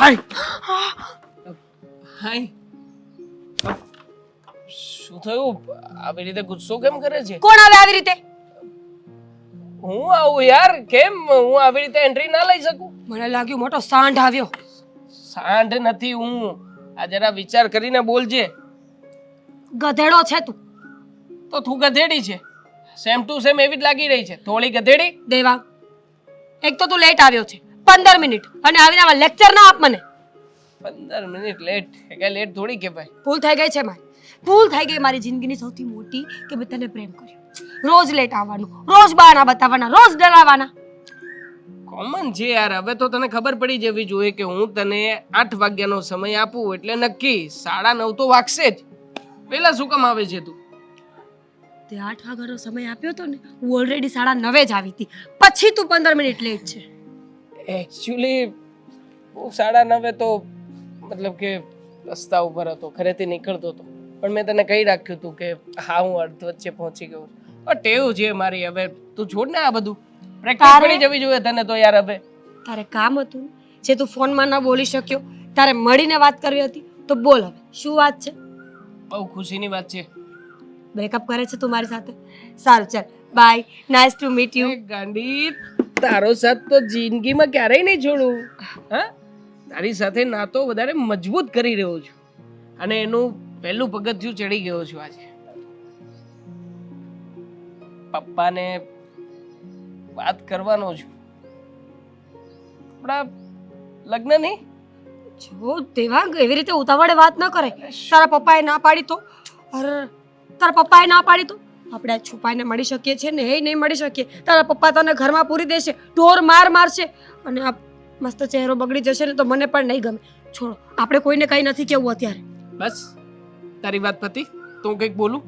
હાય શું થયું? આવી રીતે ગુસ્સો કેમ કરે છે? કોણ આવે આવી રીતે? હું આવું યાર, કેમ હું આવી રીતે એન્ટ્રી ના લઈ શકું? મને લાગ્યું મોટો સાંઢ આવ્યો. સાંઢ નથી હું. આ જરા વિચાર કરીને બોલજે. ગધેડો છે તું. તો તું ગધેડી છે. સેમ ટુ સેમ એવી જ લાગી રહી છે. થોડી ગધેડી. દેવા, એક તો તું લેટ આવ્યો છે 15 મિનિટ, અને આવીને આવા લેક્ચર ના આપ મને. 15 મિનિટ લેટ કે લેટ થોડી કહેવાય. ભૂલ થઈ ગઈ છે મારી. ભૂલ થઈ ગઈ મારી જિંદગીની સૌથી મોટી કે મેં તને પ્રેમ કર્યો. રોજ લેટ આવવાનું, રોજ બહાના બતાવવાના, રોજ ડરાવવાના. કોમન છે યાર. હવે તો તને ખબર પડી જવી જોઈએ કે હું તને 8 વાગ્યાનો સમય આપું એટલે નક્કી 9:30 તો વાગશે જ. પેલા શું કામ આવે છે તું? તે 8 વાગ્યાનો સમય આપ્યો તો ને, હું ઓલરેડી 9:30 જ આવી હતી. પછી તું 15 મિનિટ લેટ છે. એકચ્યુઅલી હું 9:30 તો મતલબ કે રસ્તા ઉપર હતો, ઘરેથી નીકળતો હતો, પણ મેં તને કહી રાખ્યું હતું કે હા હું અડધ વચ્ચે પહોંચી ગયો છું. પણ ટેવ છે મારી. હવે તું છોડ ને આ બધું. પ્રેક્ટિસ પડી જવી જોઈએ તને તો યાર. હવે તારે કામ હતું ને, જે તું ફોનમાં ના બોલી શક્યો, તારે મળીને વાત કરવી હતી તો બોલ. હવે શું વાત છે? બહુ ખુશીની વાત છે. બ્રેકઅપ કરે છે તું મારી સાથે? સારું, ચાલ bye, nice to meet you. એ ગાંડી, તારો સાથ તો જિંદગીમાં ક્યારેય નહીં છોડું. હા, તારી સાથે નાતો વધારે મજબૂત કરી રહ્યો છું, અને એનું પહેલું પગથિયું ચડી ગયો છું આજે. પપ્પાને વાત કરવાનો છું આપણા લગ્નની. જો દેવાંગ, એવી રીતે ઉતાવળે વાત ન કરે. તારા પપ્પાએ ના પાડી તો? અરે, તારા પપ્પાએ ના પાડી તો આપણે છુપાઈને મળી શકીએ છીએ ને? એ નહીં મળી શકીએ. તારા પપ્પા તને ઘરમાં પૂરી દેશે, ઢોર માર મારશે, અને આ મસ્ત ચહેરો બગડી જશે ને તો મને પણ નહીં ગમે. છોડો, આપણે કોઈને કંઈ નથી કેવું અત્યારે. બસ તારી વાત પતી તો હું કંઈક બોલું.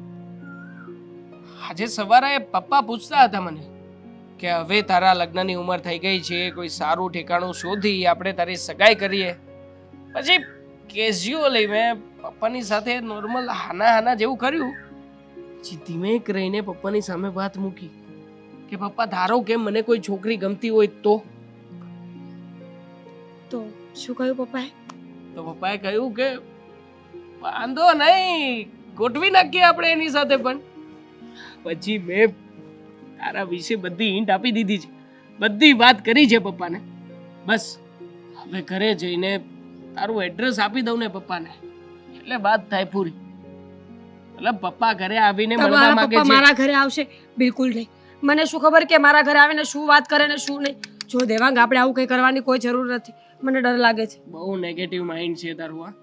આજે સવારે પપ્પા પૂછતા હતા મને કે હવે તારા લગ્નની ઉંમર થઈ ગઈ છે, કોઈ સારું ઠેકાણું શોધી આપણે તારી સગાઈ કરીએ. પછી કેઝ્યુઅલી મેં પપ્પાની સાથે નોર્મલ હાના હાના જેવું કર્યું. પછી ધીમે રહીને પપ્પાની સામે વાત મૂકી કે પપ્પા ધારો કે મને કોઈ છોકરી ગમતી હોય તો શું કહ્યું પપ્પાએ? તો પપ્પાએ કહ્યું કે વાંધો નહીં, ગોઠવી નાખીએ આપણે એની સાથે. પણ પછી મેં તારા વિશે બધી હિન્ટ આપી દીધી છે, બધી વાત કરી છે પપ્પાને. બસ હવે ઘરે જઈને તારું એડ્રેસ આપી દઉં ને પપ્પાને એટલે વાત થાય પૂરી. એટલે પપ્પા ઘરે આવીને મળવા માંગે છે. મારા ઘરે આવશે? બિલકુલ નહીં. મને શું ખબર કે મારા ઘરે આવીને શું વાત કરે ને શું નહીં. જો દેવાંગ, આપણે આવું કંઈ કરવાની કોઈ જરૂર નથી. મને ડર લાગે છે. બહુ નેગેટિવ માઇન્ડ છે તારું. આ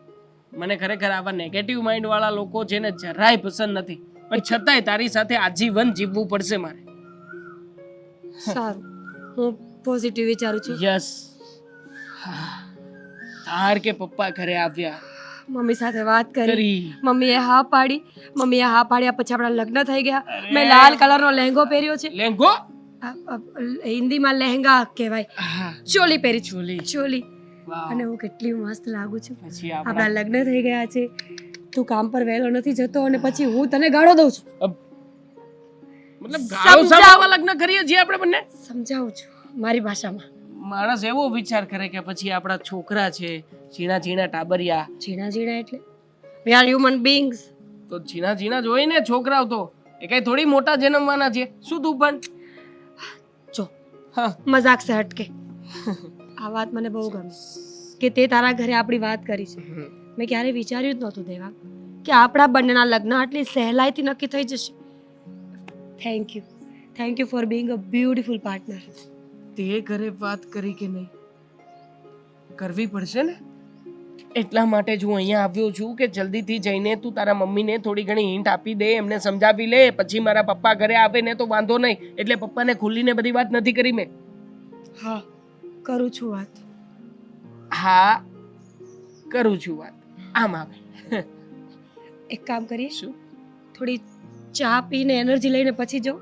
મને ખરેખર આવા નેગેટિવ માઇન્ડ વાળા લોકો છે ને જરાય પસંદ નથી. પણ છતાંય તારી સાથે આજીવન જીવવું પડશે મારે. સારું, હું પોઝિટિવ વિચારું છું. યસ. તાર કે પપ્પા ઘરે આવ્યા, મમ્મી સાથે વાત કરી, મમ્મીએ હા પાડી. મમ્મીએ હા પાડ્યા પછી આપણા લગ્ન થઈ ગયા. મેં લાલ કલરનો લહેંગો પહેર્યો છે. લહેંગો? હિન્દીમાં લહેંગા કહેવાય. ચોલી પહેરી, ચોલી. વાહ. અને હું કેટલી મસ્ત લાગુ છું. પછી આપણા લગ્ન થઈ ગયા છે. તું કામ પર વહેલો નથી જતો અને પછી હું તને ગાળો દઉં છું. મતલબ ગાળો સાંભળવા લગ્ન કરીએ છીએ આપણે બંને? સમજાવું છું મારી ભાષામાં. માણસ એવો વિચાર કરે કે પછી આપણા છોકરા છે, ઝીણા ઝીણા ટાબરિયા. ઝીણા ઝીણા એટલે વી આર હ્યુમન બીંગ્સ. તો ઝીણા ઝીણા જ હોય ને છોકરાઓ. તો એ કઈ થોડી મોટા જન્મવાના છે. શું તું પણ જો હા મજાક સે હટકે. આ વાત મને બહુ ગમી કે તે તારા ઘરે આપણી વાત કરી છે. મેં ક્યારેય વિચાર્યું જ નહોતું દેવા કે આપણા બંનેના લગ્ન આટલી સહેલાઈથી નક્કી થઈ જશે. Thank you for being a beautiful partner. તે ઘરે વાત કરી કે નહીં? કરવી પડશે ને. એટલા માટે જ હું અહીંયા આવ્યો છું કે જલ્દીથી જઈને તું તારા મમ્મીને થોડી ઘણી હિન્ટ આપી દે, એમને સમજાવી લે. પછી મારા પપ્પા ઘરે આવે ને તો વાંધો નહીં. એટલે પપ્પાને ખુલ્લીને બધી વાત નથી કરી મેં. હા, કરું છું વાત. હા, કરું છું વાત. આમ આવે. એક કામ કરીએ, શું? થોડી ચા પીને એનર્જી લઈને પછી જાઉં.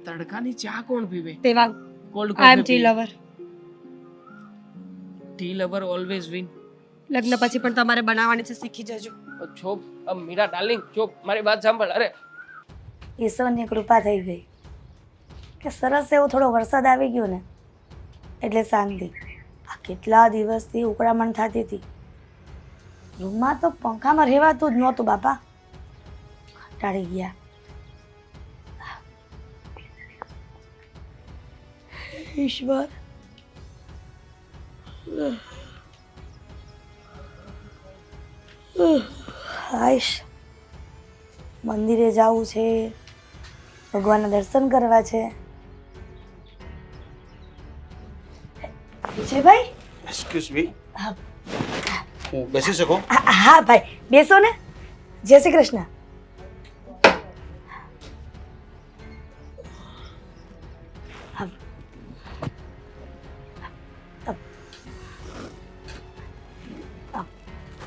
તડકાની ચા કોણ પીવે? Devang, cold I am coffee. Tea lover. Tea lover always win. લગ્ન પછી પણ તમારે બનાવવાની છે, શીખી જજો. છો મીરા ડાર્લિંગ, જો મારી વાત સાંભળ. અરે ઈશ્વરની કૃપા થઈ ગઈ કે સરસ એવો થોડો વરસાદ આવી ગયો ને એટલે શાંતિ. આ કેટલા દિવસથી ઉકળામણ થતી હતી. રૂમમાં તો પંખામાં રહેવાતું જ નહોતું બાપા. કંટાળી ગયા. ઈશ્વર, આઈશ, મંદિરે જવું છે, ભગવાનના દર્શન કરવા છે. વિજયભાઈ, એક્સક્યુઝ મી, હા હું બેસી શકું? હા ભાઈ, બેસો ને. જય શ્રી કૃષ્ણ.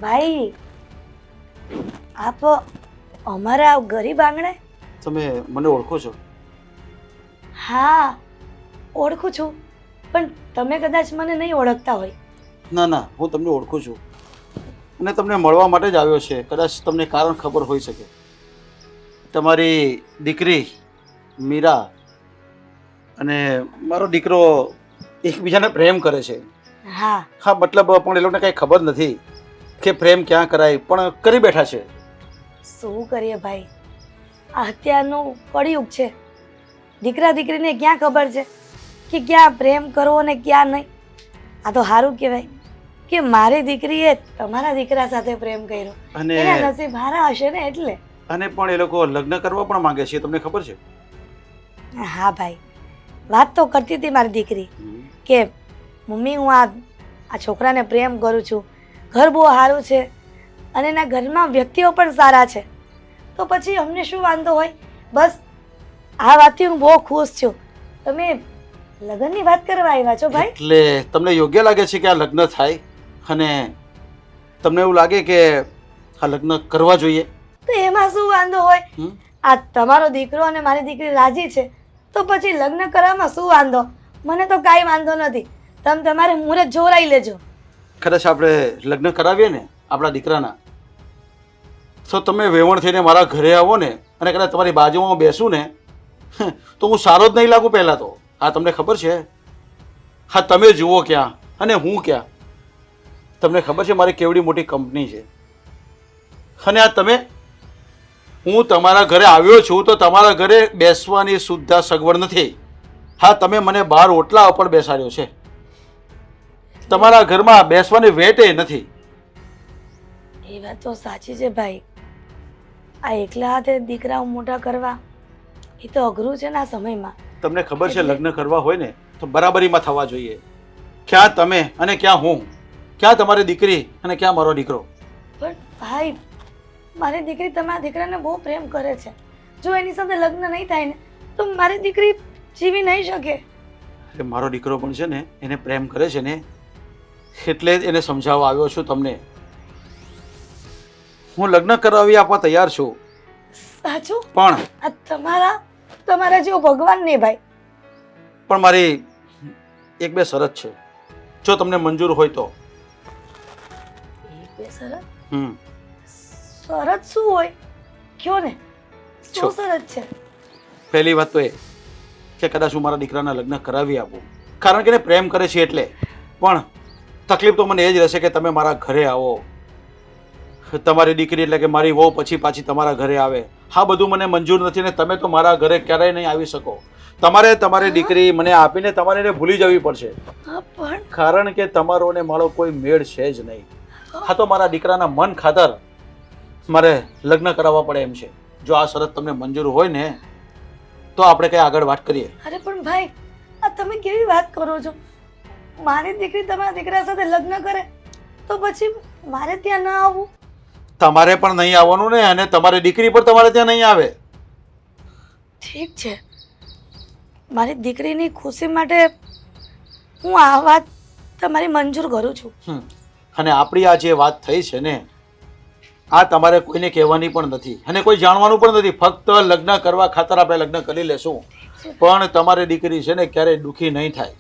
ભાઈ, આપ અમારા ગરીબ આંગણે? તમે મને ઓળખો છો? હા, ઓળખું છું, પણ તમે કદાચ મને નહીં ઓળખતા હોય. ના ના, હું તમને ઓળખું છું અને તમને મળવા માટે જ આવ્યો છે. કદાચ તમને કારણ ખબર હોઈ શકે. તમારી દીકરી મીરા અને મારો દીકરો એકબીજાને પ્રેમ કરે છે. હા, હા, મતલબ પણ એ લોકોને કાંઈ ખબર નથી કે પ્રેમ ક્યાં કરાય, પણ કરી બેઠા છે. શું કરીએ ભાઈ, આ અત્યારનું કળિયુગ છે. દીકરા દીકરીને ક્યાં ખબર છે કે ક્યાં પ્રેમ કરવો ને ક્યાં નહીં. આ તો સારું કહેવાય કે મારી દીકરીએ તમારા દીકરા સાથે પ્રેમ કર્યો. અને એના નસીબ હારા હશે ને એટલે. અને પણ એ લોકો લગ્ન કરવા પણ માંગે છે, તમને ખબર છે? હા ભાઈ, વાત તો કરતી હતી મારી દીકરી કે મમ્મી, હું આ છોકરાને પ્રેમ કરું છું, ઘર બહુ સારું છે અને એના ઘરમાં વ્યક્તિઓ પણ સારા છે, તો પછી અમને શું વાંધો હોય. બસ આ વાતથી હું બહુ ખુશ છું. તમે લગ્નની વાત કરવા આવ્યા છો ભાઈ? એટલે તમને યોગ્ય લાગે છે કે આ લગ્ન થાય અને તમને એવું લાગે કે આ લગ્ન કરવા જોઈએ? તો એમાં શું વાંધો હોય? આ તમારો દીકરો અને મારી દીકરી રાજી છે તો પછી લગ્ન કરવામાં શું વાંધો? મને તો કાંઈ વાંધો નથી. તમે તમારે મુહૂર્ત જોરાઈ લેજો. કદાચ આપણે લગ્ન કરાવીએ ને આપણા દીકરાના, તો તમે વેવણ થઈને મારા ઘરે આવો ને અને કદાચ તમારી બાજુમાં બેસું ને તો હું સારો જ નહીં લાગુ પહેલાં તો. હા, તમને ખબર છે? હા, તમે જુઓ ક્યાં અને હું ક્યાં. તમને ખબર છે મારી કેવડી મોટી કંપની છે અને આ તમે, હું તમારા ઘરે આવ્યો છું તો તમારા ઘરે બેસવાની સુદ્ધા સગવડ નથી. હા, તમે મને બહાર ઓટલા ઉપર બેસાડ્યો છે, તમારા ઘરમાં બેસવાની વેટે નથી. એ વાત તો સાચી છે ભાઈ. આ એકલા હાથે દીકરાઓ મોટા કરવા એ તો અઘરું છે ને આ સમયમાં. તમને ખબર છે લગ્ન કરવા હોય ને તો બરાબરીમાં થવા જોઈએ. ક્યાં તમે અને ક્યાં હું, ક્યાં તમારી દીકરી અને ક્યાં મારો દીકરો. પણ ભાઈ, મારી દીકરી તમારા દીકરાને બહુ પ્રેમ કરે છે. જો એની સાથે લગ્ન નહીં થાય ને તો મારી દીકરી જીવી નહીં શકે. અરે મારો દીકરો પણ છે ને એને પ્રેમ કરે છે ને, એટલે જ એને સમજાવવા આવ્યો છું તમને. હું લગ્ન કરાવી આપવા તૈયાર છું. સાચું? પણ આ તમારા જેવો ભગવાન નહીં ભાઈ. પણ મારી એક બે શરત છે, જો તમને મંજૂર હોય તો. એક બે શરત? હમ શરત શું હોય? કયો ને, શું છો. શરત છે? પહેલી વાત તો એ કે કદાચ હું મારા દીકરાના લગ્ન કરાવી આપું, કારણ કે એને પ્રેમ કરે છે એટલે. પણ તકલીફ તો મને એ જ રહેશે કે તમે મારા ઘરે આવો, તમારી દીકરી એટલે કે મારી વહુ પછી પાછી તમારા ઘરે આવે. હા, બધું મને મંજૂર નથી ને તમે તો મારા ઘરે ક્યારેય નહીં આવી શકો. તમારે તમારી દીકરી મને આપીને તમારે એને ભૂલી જવી પડશે, હા, પણ કારણ કે તમારો ને મારો કોઈ મેળ છે જ નહીં. હા, તો મારા દીકરાના મન ખાતર મારે લગ્ન કરાવવા પડે એમ છે. જો આ શરત તમને મંજૂર હોય ને તો આપણે કઈ આગળ વાત કરીએ. અરે પણ ભાઈ, આ તમે કેવી વાત કરો છો? મારી દીકરી તમારા દીકરા સાથે લગ્ન કરે તો પછી મારે ત્યાં ન આવવું? તમારે પણ નહીં આવવાનું ને અને તમારી દીકરી પણ તમારે ત્યાં નહીં આવે. ઠીક છે, મારી દીકરીની ખુશી માટે હું આ વાત તમારી મંજૂર કરું છું. અને આપણી આ જે વાત થઈ છે ને, આ તમારે કોઈને કહેવાની પણ નથી અને કોઈ જાણવાનું પણ નથી. ફક્ત લગ્ન કરવા ખાતર આપણે લગ્ન કરી લેશું. પણ તમારી દીકરી છે ને ક્યારેય દુઃખી નહીં થાય.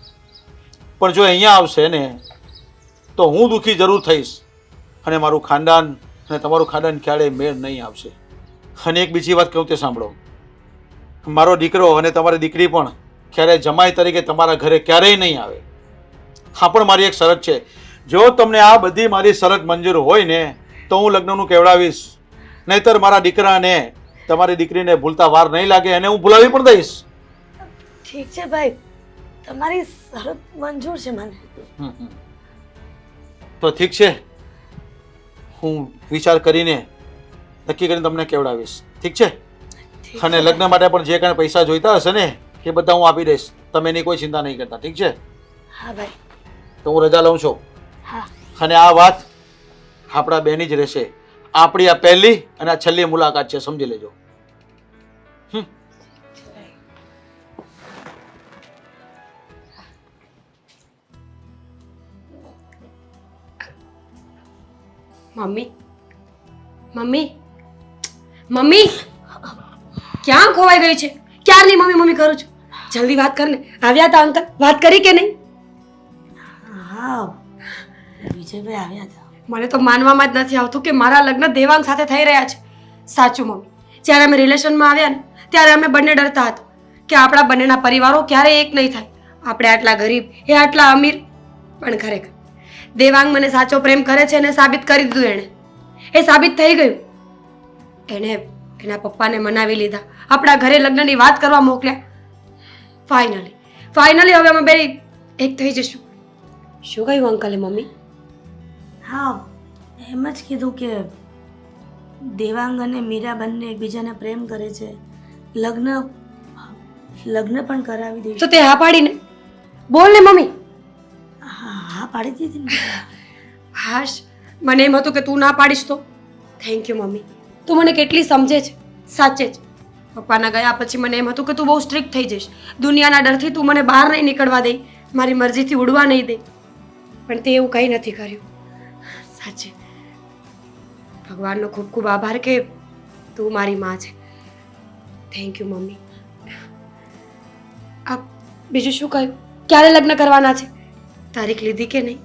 પણ જો અહીંયા આવશે ને તો હું દુઃખી જરૂર થઈશ અને મારું ખાનદાન અને તમારું ખાનદાન ક્યારેય મેળ નહીં આવશે. અને એક બીજી વાત કહું તે સાંભળો, મારો દીકરો અને તમારી દીકરી પણ ક્યારેય જમાઈ તરીકે તમારા ઘરે ક્યારેય નહીં આવે. હા પણ મારી એક શરત છે, જો તમને આ બધી મારી શરત મંજૂર હોય ને તો હું લગ્નનું કેવડાવીશ, નહીતર મારા દીકરાને તમારી દીકરીને ભૂલતા વાર નહીં લાગે અને હું ભૂલાવી પણ દઈશ. ઠીક છે ભાઈ, તમારી શરત મંજૂર છે મને. તો ઠીક છે, હું વિચાર કરીને નક્કી કરીને તમને કેવડાવીશ. ઠીક છે? અને લગ્ન માટે પણ જે કાંઈ પૈસા જોઈતા હશે ને એ બધા હું આપી દઈશ. તમે એની કોઈ ચિંતા નહીં કરતા. ઠીક છે? હા ભાઈ. તો હું રજા લઉં છું. હા. અને આ વાત આપણા બેની જ રહેશે. આપણી આ પહેલી અને આ છેલ્લી મુલાકાત છે, સમજી લેજો. મમ્મી મમ્મી મમ્મી ક્યાં ખોવાઈ ગઈ છે? ક્યારની મમ્મી મમ્મી કરું છું. જલ્દી વાત કર ને. આવ્યા હતા અંકલ? વાત કરી કે નહીં? હા, વિજયભાઈ આવ્યા હતા. મને તો માનવામાં જ નથી આવતું કે મારા લગ્ન દેવાંગ સાથે થઈ રહ્યા છે. સાચું મમ્મી, જ્યારે અમે રિલેશનમાં આવ્યા ને ત્યારે અમે બંને ડરતા હતા કે આપણા બંનેના પરિવારો ક્યારેય એક નહીં થાય. આપણે આટલા ગરીબ, એ આટલા અમીર. પણ ખરેખર દેવાંગ મને સાચો પ્રેમ કરે છે અને સાબિત કરી દીધું એણે. એ સાબિત થઈ ગયું. એણે એના પપ્પાને મનાવી લીધા, આપણા ઘરે લગ્નની વાત કરવા મોકલ્યા. ફાઇનલી હવે અમે બે એક થઈ જશું. શું કહ્યું અંકલે મમ્મી? હા, એમ જ કીધું કે દેવાંગ અને મીરા બંને એકબીજાને પ્રેમ કરે છે, લગ્ન પણ કરાવી દઈશું. તો તે હા પાડીને બોલ ને મમ્મી. હા પાડી દીધી ને. હાશ, મને એમ હતું કે તું ના પાડીશ તો. થેન્ક યુ મમ્મી, તું મને કેટલી સમજે છે. સાચે જ પપ્પાના ગયા પછી મને એમ હતું કે તું બહુ સ્ટ્રિક્ટ થઈ જઈશ, દુનિયાના ડરથી તું મને બહાર નહીં નીકળવા દે, મારી મરજીથી ઉડવા નહીં દે. પણ તે એવું કંઈ નથી કર્યું. સાચે ભગવાનનો ખૂબ ખૂબ આભાર કે તું મારી માં છે. Thank you mummy. આ બીજું શું કહ્યું? ક્યારે લગ્ન કરવાના છે? તારીખ લીધી કે નહીં?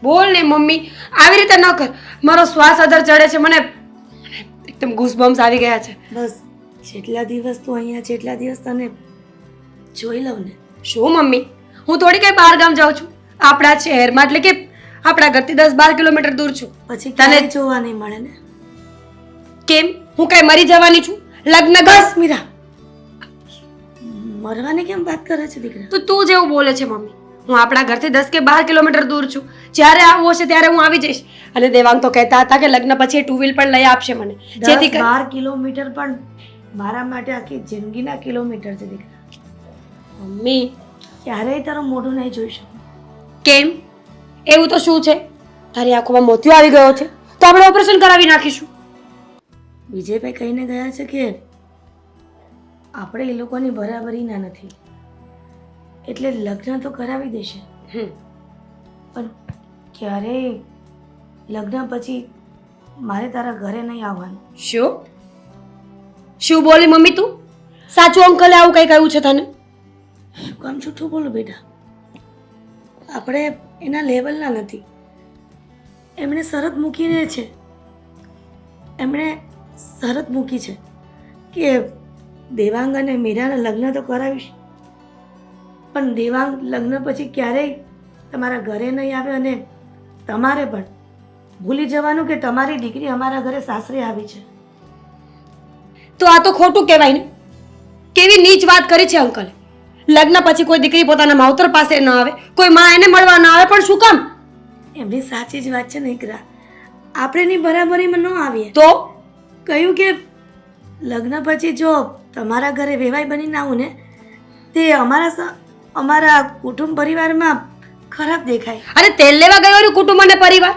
બોલ ને મમ્મી, આવી રીતે ન કર. મારો શ્વાસ અધર ચડે છે. મને એકદમ ગૂસબમ્સ આવી ગયા છે. બસ જેટલા દિવસ તું અહીંયા છે એટલા દિવસ તને જોઈ લઉં ને. શું મમ્મી, હું થોડી કઈ બહાર ગામ જાઉં છું? આપણા શહેરમાં, એટલે કે આપણા ઘરથી 10-12 કિલોમીટર દૂર છું. પછી તને તને જોવા નહીં મળે ને. કેમ? હું કઈ મરી જવાની છું? લગ્ન બસ. મીરા, મરવાની કેમ વાત કરે છે દીકરા? તો તું જેવું બોલે છે મમ્મી. હું આપણા ઘરથી 10 કે 12 કિલોમીટર દૂર છું. જ્યારે આવવું હશે ત્યારે હું આવી જઈશ. અને દેવાંગ તો કહેતા હતા કે લગ્ન પછી 2 વ્હીલ પણ લઈ આપશે મને, જેથી 10-12 કિલોમીટર પણ મારા માટે આખી જિંદગીના કિલોમીટર છે દીકરા. મમ્મી ક્યારેય તારું મોઢું નહીં જોઈ શકું. કેમ? એવું તો શું છે? તારી આંખોમાં મોતિયો આવી ગયો છે તો આપણે ઓપરેશન કરાવી નાખીશું. વિજયભાઈ કહીને ગયા છે કે આપણે એ લોકોની બરાબરીના નથી, એટલે લગ્ન તો કરાવી દેશે. પણ ક્યારેય લગ્ન પછી મારે તારા ઘરે નહીં આવવાનું. શું બોલી મમ્મી તું? સાચું અંકલે આવું કઈ કહ્યું છે તને? શું કામ જૂઠું બોલું બેટા? આપણે એના લેવલના નથી. એમણે શરત મૂકીને છે, એમણે શરત મૂકી છે કે દેવાંગ અને મીરાના લગ્ન તો કરાવીશ, પણ દેવાંગ લગ્ન પછી ક્યારેય તમારા ઘરે નહીં આવે અને તમારે પણ ભૂલી જવાનું કે તમારી દીકરી અમારા ઘરે સાસરે આવી છે. તો આ તો ખોટું કહેવાય ને. કેવી નીચ વાત કરી છે અંકલે. લગ્ન પછી કોઈ દીકરી પોતાના માવતર પાસે ન આવે, કોઈ માં એને મળવા ન આવે, પણ શું કામ? એમની સાચી જ વાત છે ને દીકરા. આપણે એની બરાબરીમાં ન આવીએ તો કહ્યું કે લગ્ન પછી જો તમારા ઘરે વેવાઈ બનીને આવું ને તે અમારા કુટુંબ પરિવારમાં ખરાબ દેખાય. અરે તેલ લેવા ગયો કુટુંબ અને પરિવાર.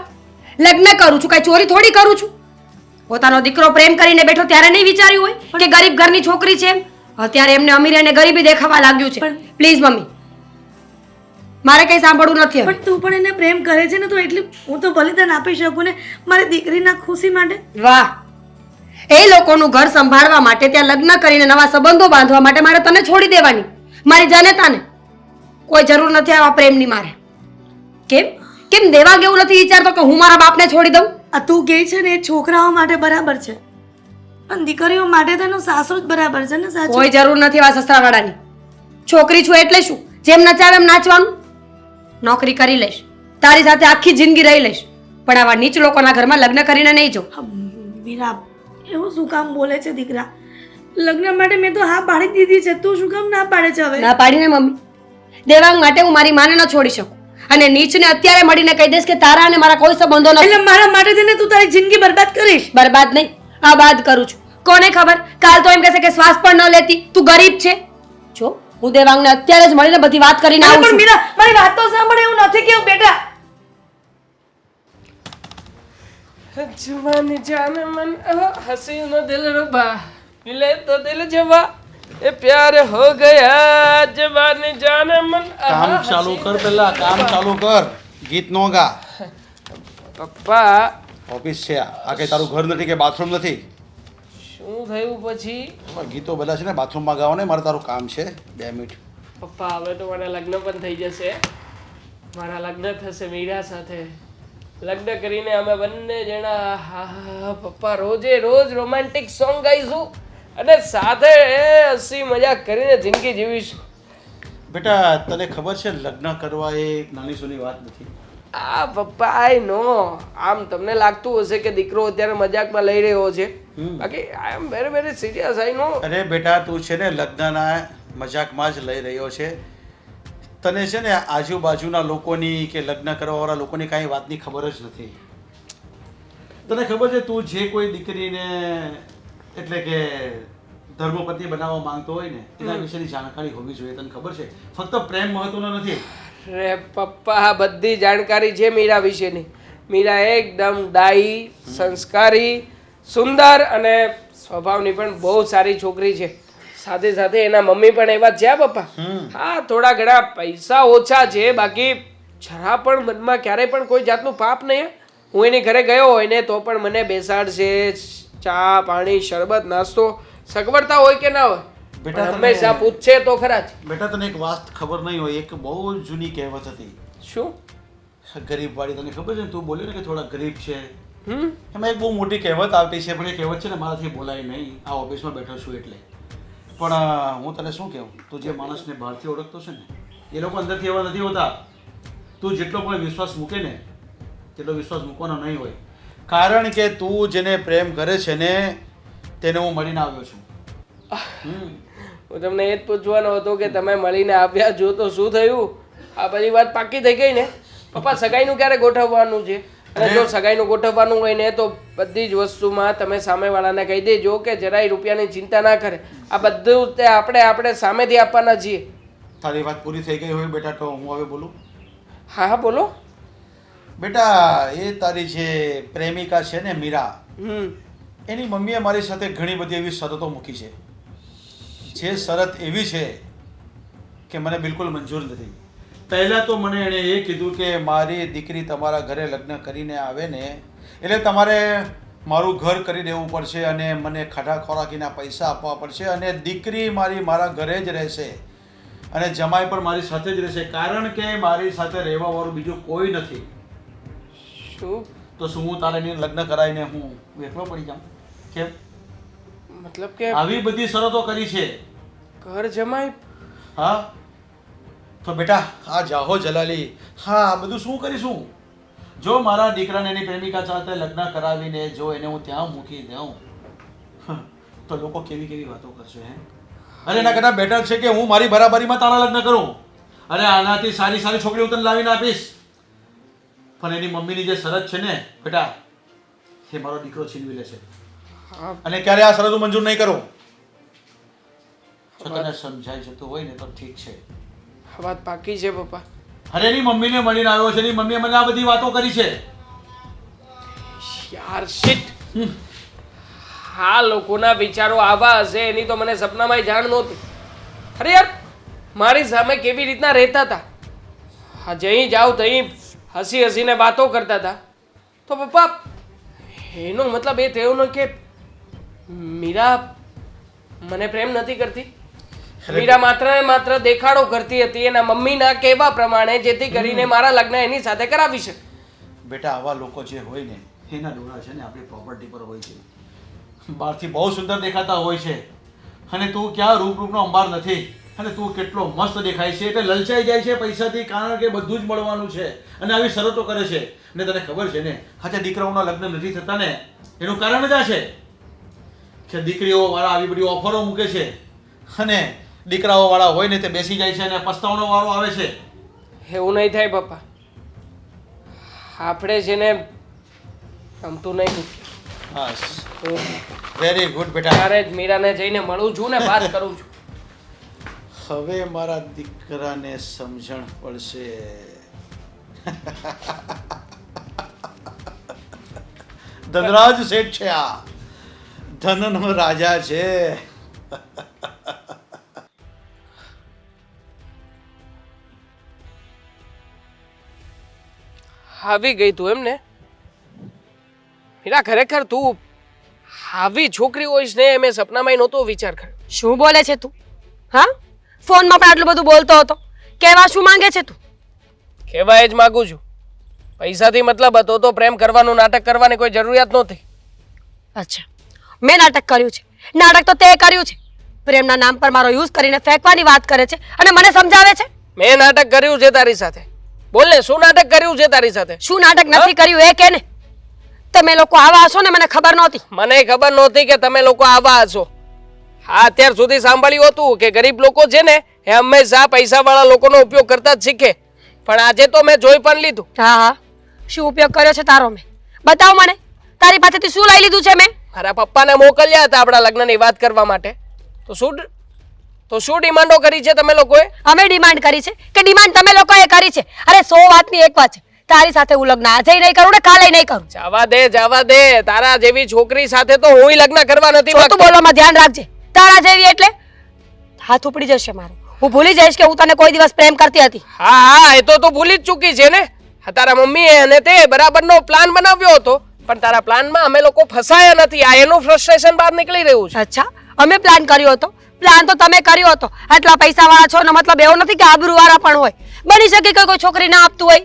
લગ્ન કરું છું, કઈ ચોરી થોડી કરું છું. પોતાનો દીકરો પ્રેમ કરીને બેઠો ત્યારે નહીં વિચાર્યું હોય કે ગરીબ ઘરની છોકરી છે એમ? અત્યારે એમને અમીરી અને ગરીબી દેખાવા લાગ્યું છે. પ્લીઝ મમ્મી, મારે કઈ સાંભળવું નથી. પણ તું પણ એને પ્રેમ કરે છે ને, તો એટલે હું તો બલિદાન આપી શકું ને મારી દીકરીના ખુશી માટે. વાહ, એ લોકોનું ઘર સંભાળવા માટે, ત્યાં લગ્ન કરીને નવા સંબંધો બાંધવા માટે મારે તને છોડી દેવાની, મારી જનતાને. કોઈ જરૂર નથી આવા પ્રેમની મારે. કેમ દેવાંગ એવું નથી વિચારતો કે હું મારા બાપને છોડી દઉં? આ તું કહે છે ને એ છોકરાઓ માટે બરાબર છે, પણ દીકરીઓ માટે તો એનો સાસરો જ બરાબર છે ને. સાચું? કોઈ જરૂર નથી એવા સસરાવાળાની. છોકરી છું એટલે શું? જેમ નચાવે એમ નાચવાનું. નોકરી કરી લઈશ, તારી સાથે આખી જિંદગી રહી લઈશ, પણ આવા નીચ લોકોના ઘરમાં લગ્ન કરીને નહીં જો. મીરા એવું શું કામ બોલે છે દીકરા? લગ્ન માટે મેં તો હા પાડી દીધી છે, તું શું કામ ના પાડે છે હવે? ના પાડીને મમ્મી, દેવાંગ માટે હું મારી માને ન છોડી શકું, અને નીચને અત્યારે મળીને કહી દઈશ કે તારા અને મારા કોઈ સંબંધો નથી. એટલે મારા માટે થઈને તું તારી જિંદગી બરબાદ કરીશ? બરબાદ નહીં, આબાદ કરું છું. કોને ખબર, કાલ તો એમ કહેશે કે શ્વાસ પણ ન લેતી, તું ગરીબ છે. જો હું દેવાંગને અત્યારે જ મળીને બધી વાત કરીને આવું પણ છું. મીરા મારી વાત તો સાંભળ, એવું નથી કેવું બેટા. જવાન જાન મન હસી નો દિલ રૂબા મિલે તો દિલ જવા એ પ્યાર હો ગયા જવાન જાન મન કામ ચાલુ કર, પેલા કામ ચાલુ કર, ગીત નો ગા. પપ્પા ઓફિસ છે આ કે તારું ઘર નથી કે બાથરૂમ નથી? શું થયું પછી? ગીતો બધા છે ને બાથરૂમમાં ગાઓ ને, મારે તારું કામ છે 2 મિનિટ. પપ્પા હવે તો મારા લગ્ન પણ થઈ જશે, મારા લગ્ન થશે મીરા સાથે. લગ્ન કરીને અમે બંને જણા હા પપ્પા રોજે રોજ રોમેન્ટિક સોંગ ગાઈશું અને સાથે હસી મજાક કરીને જિંદગી જીવીશું. બેટા તને ખબર છે લગ્ન કરવા એ એક નાની સૂની વાત નથી. આ પપ્પા આઈ નો, આમ તમને લાગતું હશે કે દીકરો અત્યારે મજાકમાં લઈ રહ્યો છે, બાકી આઈ એમ વેરી વેરી સિરિયસ. આઈ નો. અરે બેટા તું છે ને લગ્નના મજાકમાં જ લઈ રહ્યો છે. તને છે ને આજુબાજુના લોકોની કે લગ્ન કરવાવાળા લોકોની કાંઈ વાતની ખબર જ નથી. તને ખબર છે તું જે કોઈ દીકરીને એટલે કે ધર્મપત્ની બનાવવા માંગતો હોય ને એના વિશેની જાણકારી હોવી જોઈએ. તને ખબર છે ફક્ત પ્રેમ મહત્વનો નથી. રે પપ્પા બધી જાણકારી છે મીરા વિશેની. મીરા એકદમ ડાઈ, સંસ્કારી, સુંદર અને સ્વભાવની પણ બહુ સારી છોકરી છે. સાથે સાથે એના મમ્મી પણ એવા જ છે પપ્પા. હા થોડા ઘણા પૈસા ઓછા છે, બાકી જરા પણ મનમાં ક્યારેય પણ કોઈ જાતનું પાપ નહીં. હું એની ઘરે ગયો હોય ને તો પણ મને બેસાડશે, ચા પાણી શરબત નાસ્તો સગવડતા હોય કે ના હોય બેટા હંમેશા પૂછશે તો ખરા જ. બેટા તને એક વાત ખબર નહીં હોય, એક બહુ જૂની કહેવત હતી. શું? ગરીબ વાળી તને ખબર છે ને, તું બોલ્યો ને કે થોડા ગરીબ છે, એમાં એક બહુ મોટી કહેવત આવતી છે, પણ એ કહેવત છે ને મારાથી બોલાય નહીં, આ ઓફિસમાં બેઠો છું એટલે. પણ હું તને શું કહું, તું જે માણસને બહારથી ઓળખતો છે ને એ લોકો અંદરથી એવા નથી હોતા. તું જેટલો પણ વિશ્વાસ મૂકે ને તેટલો વિશ્વાસ મૂકવાનો નહીં હોય, કારણ કે તું જેને પ્રેમ કરે છે ને તેને હું મળીને આવ્યો છું. હું તમને એ જ પૂછવાનો હતો કે તમે મળીને આવ્યા જો તો શું થયું? આ બધી વાત પાકી થઈ ગઈ ને પપ્પા? સગાઈનું ક્યારે ગોઠવવાનું છે? અને જો સગાઈનું ગોઠવવાનું હોય ને તો બધી જ વસ્તુમાં તમે સામેવાળાને કહી દેજો કે જરાય રૂપિયાની ચિંતા ના કરે, આ બધું તે આપણે સામેથી આપવાના છીએ. તારી વાત પૂરી થઈ ગઈ હોય બેટા તો હું હવે બોલું? હા હા બોલો. બેટા એ તારી જે પ્રેમિકા છે ને મીરા, એની મમ્મીએ મારી સાથે ઘણી બધી એવી શરતો મૂકી છે, જે શરત એવી છે કે મને બિલકુલ મંજૂર નથી. પહેલાં તો મને એણે એ કીધું કે મારી દીકરી તમારા ઘરે લગ્ન કરીને આવે ને એટલે તમારે મારું ઘર કરી દેવું પડશે અને મને ખાધા ખોરાકીના પૈસા આપવા પડશે, અને દીકરી મારા ઘરે જ રહેશે અને જમાઈ પણ મારી સાથે જ રહેશે, કારણ કે મારી સાથે રહેવાવાળું બીજું કોઈ નથી. શું? તો શું હું તારે લગ્ન કરાવીને હું એકલો પડી જાઉં? કેમ? મતલબ કે આવી બધી શરતો કરી છે. ઘર જમાઈ? હા તો બેટા આ જાહો જલાલી, હા આ બધું શું કરીશું? જો મારા દીકરાને એની પ્રેમિકા સાથે લગ્ન કરાવીને જો એને હું ત્યાં મૂકી દઉં તો લોકો કેવી કેવી વાતો કરશે હે? અરે એના કરતાં બેટર છે કે હું મારી બરાબરીમાં તારા લગ્ન કરું, અને આનાથી સારી સારી છોકરી હું તને લાવીને આપીશ. પણ એની મમ્મીની જે શરત છે ને બેટા, એ મારો દીકરો છીનવી લેશે, અને ક્યારે આ શરત હું મંજૂર નહીં કરું. જો તને સમજાઈ જતું હોય ને તો ઠીક છે. આ વાત પાકી છે પપ્પા. અરે એની મમ્મીને મળીને આવ્યો છે, એની મમ્મીએ મને આ બધી વાતો કરી છે. યાર શિટ, આ લોકોના વિચારો આવા હશે એની તો મને સપનામાંય જાણ નહોતી. અરે યાર મારી સામે કેવી રીતના રહેતા હતા, હા જઈ જાવ તઈ હસી હસીને વાતો કરતા હતા. તો પપ્પા એનો મતલબ એ થયો ને કે મીરા મને પ્રેમ નથી કરતી? મીરા માત્ર ને માત્ર દેખાડો કરતી હતી એના મમ્મીના કહેવા પ્રમાણે, જેથી કરીને મારા લગ્ન એની સાથે કરાવી શકે. બેટા આવા લોકો જે હોય ને એના ડોળા છે ને આપણી પ્રોપર્ટી પર હોય છે, બહારથી બહુ સુંદર દેખાતા હોય છે, અને તું ક્યાં રૂપનો અંબાર નથી, અને તું કેટલો મસ્ત દેખાય છે એટલે લલચાઈ જાય છે પૈસાથી, કારણ કે બધું જ મળવાનું છે અને આવી શરતો કરે છે. ને તને ખબર છે ને હાચા દીકરાઓના લગ્ન નથી થતા ને એનું કારણ જ આ છે કે દીકરીઓ વાળા આવી બધી ઓફરો મૂકે છે અને દીકરાઓ વાળા હોય ને તે બેસી જાય છે અને પસ્તાવાનો વાળો આવે છે. એવું નહીં થાય પપ્પા. આપણે છે ને ગમતું નહીં. બસ, હું વેરી ગુડ બેટા. ત્યારે જ મીરાને જઈને મળું છું ને વાત કરું છું. હવે મારા દીકરાને સમજણ પડશે. ધનરાજ શેઠ છે આ, ધનનો રાજા છે. આવી ગઈ તું એમ ને? મીરા, ખરેખર તું આવી છોકરી હોઈશ ને મેં સપનામાં નહોતો વિચાર કર્યો. શું બોલે છે તું? હા, ફોનમાં પણ આટલું બધું બોલતો હતો. કહેવા શું માંગે છે તું? કહેવાય જ માગું છું, પૈસાથી મતલબ હતો તો પ્રેમ કરવાનું નાટક કરવાની કોઈ જરૂરિયાત નહોતી. અચ્છા, મેં નાટક કર્યું છે? નાટક તો તે કર્યું છે. પ્રેમના નામ પર મારો યુઝ કરીને ફેંકવાની વાત કરે છે અને મને સમજાવે છે. મેં નાટક કર્યું છે તારી સાથે. બોલ ને, શું નાટક કર્યું છે તારી સાથે? શું નાટક નથી કર્યું એ કે ને. તમે લોકો આવા હશો ને મને ખબર નહોતી. મને ખબર નહોતી કે તમે લોકો આવા હશો. હા, અત્યાર સુધી સાંભળ્યું હતું કે ગરીબ લોકો છે ને એ હંમેશા પૈસાવાળા લોકોનો ઉપયોગ કરતા જ શીખે, પણ આજે તો મેં જોઈ પણ લીધું. હા હા, શું ઉપયોગ કર્યો છે તારો મેં? બતાવ મને, તારી પાસેથી શું લઈ લીધું છે મેં? મારા પપ્પાને મોકલ્યા હતા આપણા લગ્નની વાત કરવા માટે. તો શું ડિમાન્ડો કરી છે તમે લોકોએ? અમે ડિમાન્ડ કરી છે કે ડિમાન્ડ તમે લોકોએ કરી છે? અરે 100 વાતની એક વાત છે, તારી સાથે હું લગ્ન આજે નહીં કરું ને કાલે નહીં કરું. જવા દે. તારા જેવી છોકરી સાથે તો હું લગ્ન કરવા નથી તું માંગતો. બોલવામાં ધ્યાન રાખજે. તારા જેવી એટલે હાથ ઉપડી જશે મારું. હું ભૂલી જઈશ કે હું તને કોઈ દિવસ પ્રેમ કરતી હતી. હા, એ તો તું ભૂલી જ ચૂકી છે ને. તારા મમ્મીએ અને તે બરાબરનો પ્લાન બનાવ્યો હતો, પણ તારા પ્લાનમાં અમે લોકો ફસાયા નથી. આ એનું ફ્રસ્ટ્રેશન બહાર નીકળી રહ્યું છે. અચ્છા, અમે પ્લાન કર્યો હતો? પ્લાન તો તમે કર્યો હતો. આટલા પૈસા વાળા છો ને મતલબ એવો નથી કે આબરૂ વાળા પણ હોય. બની શકે કે કોઈ છોકરી ના આપતું હોય.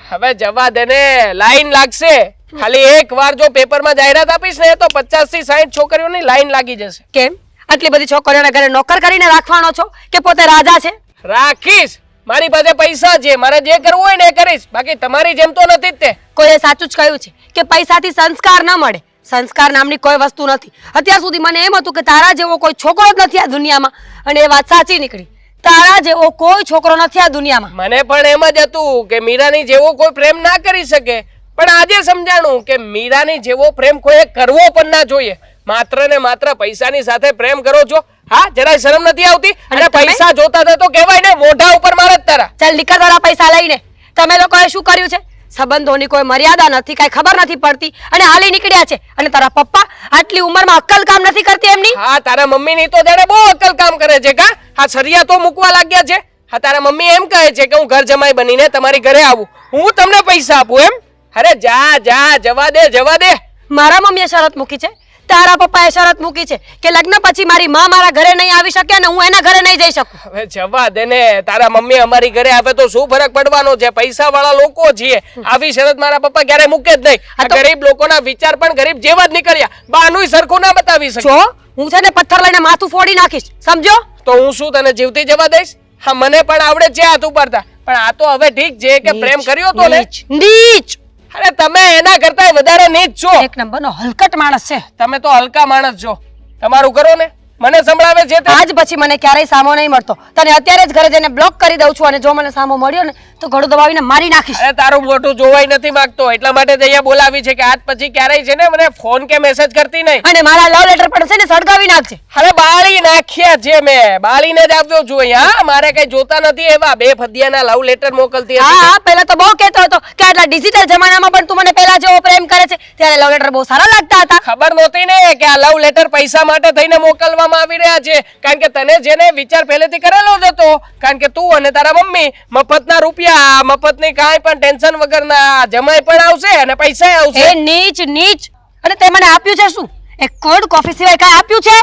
હવે જવા દે ને, લાઈન લાગશે. ખાલી એક વાર જો પેપરમાં જાહેરાત આપીશ ને તો 50 થી 60 છોકરીઓની લાઈન લાગી જશે. કેમ આટલી બધી છોકરીઓના ઘરે નોકર કરીને રાખવાનો છો કે પોતે રાજા છે? રાખીશ. મારી પાસે પૈસા છે, મારે જે કરવું હોય ને એ કરીશ. બાકી તમારી જેમ તો નથી જ તે. કોઈએ સાચું જ કહ્યું છે કે પૈસાથી સંસ્કાર ન મળે. સંસ્કાર નામની કોઈ વસ્તુ નથી. અત્યાર સુધી મને એમ હતું કે તારા જેવો કોઈ છોકરો જ નથી આ દુનિયામાં, અને એ વાત સાચી નીકળી. તારા જેવો કોઈ છોકરો નથી આ દુનિયામાં. મને પણ એમ જ હતું કે મીરાની જેવો કોઈ પ્રેમ ના કરી શકે, પણ આજે સમજાણું કે મીરાની જેવો પ્રેમ કોઈએ કરવો પણ ના જોઈએ. માત્ર ને માત્ર પૈસાની સાથે પ્રેમ કરો છો. હા, જરાય શરમ નથી આવતી? અને પૈસા જોતા હતા તો કહેવાય ને મોઢા ઉપર મારે જ તારા. ચાલ નીકળ તારા પૈસા લઈને. તમે લોકોએ શું કર્યું છે? સંબંધોની કોઈ મર્યાદા નથી, કઈ ખબર નથી પડતી અને હાલી નીકળ્યા છે. અને તારા પપ્પા આટલી ઉંમરમાં અક્કલ કામ નથી કરતી એમની? હા, તારા મમ્મીની તો જાણે બહુ અક્કલ કામ કરે છે. કા હા, સરિયા તો મૂકવા લાગ્યા છે. હા, તારા મમ્મી એમ કહે છે કે હું ઘર જમાઈ બનીને તમારી ઘરે આવું, હું તમને પૈસા આપું એમ? અરે જા, જવા દે. મારા મમ્મીએ શરત મૂકી છે, તારા પપ્પાએ શરત મૂકી છે કે લગ્ન પછી મારી માં મારા ઘરે નહીં આવી શકે અને હું એના ઘરે નહીં જઈ શકું. હવે જવા દે ને, તારા મમ્મી અમારી ઘરે આવે તો શું ફરક પડવાનો છે? પૈસા વાળા લોકો છીએ. આવી શરત મારા પપ્પા ક્યારે મૂકે જ નહીં. આ ગરીબ લોકોના વિચાર પણ ગરીબ જેવા જ નીકળ્યા. બાનું સરખું ના બતાવી શકે. જો હું છે ને પથ્થર લઈને માથું ફોડી નાખીશ, સમજો? તો હું શું તને જીવતી જવા દઈશ? હા, મને પણ આવડે છે હાથ ઉપાડતા, પણ આ તો હવે ઠીક છે કે પ્રેમ કર્યો તો ને. નીચ. અરે તમે એના કરતા વધારે નીચ છો. એક નંબરનો હલકટ માણસ છે. તમે તો હલકા માણસ છો. તમારું કરો ને, મને સંભળાવે છે તે. આજ પછી મને ક્યારેય સામો નહીં મળતો. તને અત્યારે જ ઘરે જઈને બ્લોક કરી દઉં છું, અને જો મને સામો મળ્યો ને તો ગળું દબાવીને મારી નાખીશ. અરે તારું મોઢું જોવાય નથી માંગતો, એટલા માટે જ અહીંયા બોલાવી છે કે આજ પછી ક્યારેય છે ને મને ફોન કે મેસેજ કરતી નહીં. અને મારા લવ લેટર પણ છે ને સળગાવી નાખજે. અરે બાળી નાખ્યા છે મેં, બાળીને જ આવ્યો છું અહીંયા. મારે કઈ જોતા નથી એવા બે ફદિયાના લવ લેટર મોકલતી હતી. હા, પહેલા તો બહુ કહેતો હતો કે આટલા ડિજિટલ જમાનામાં પણ તું મને પહેલા જેવો પ્રેમ કરે છે. ત્યારે લવ લેટર બહુ સારા લાગતા હતા. ખબર નહોતી ને કે આ લવ લેટર પૈસા માટે થઈને મોકલવામાં આવી રહ્યા છે. કારણ કે તને જેને વિચાર પહેલેથી કરેલો જ હતો, કારણ કે તું અને તારા મમ્મી મફતના રૂપિયા, મફતની કાંઈ પણ ટેન્શન વગરના જમાઈ પણ આવશે અને પૈસા આવશે. એ નીચ. અને તે મને આપ્યું છે શું? એક કોલ્ડ કોફી સિવાય કાંઈ આપ્યું છે?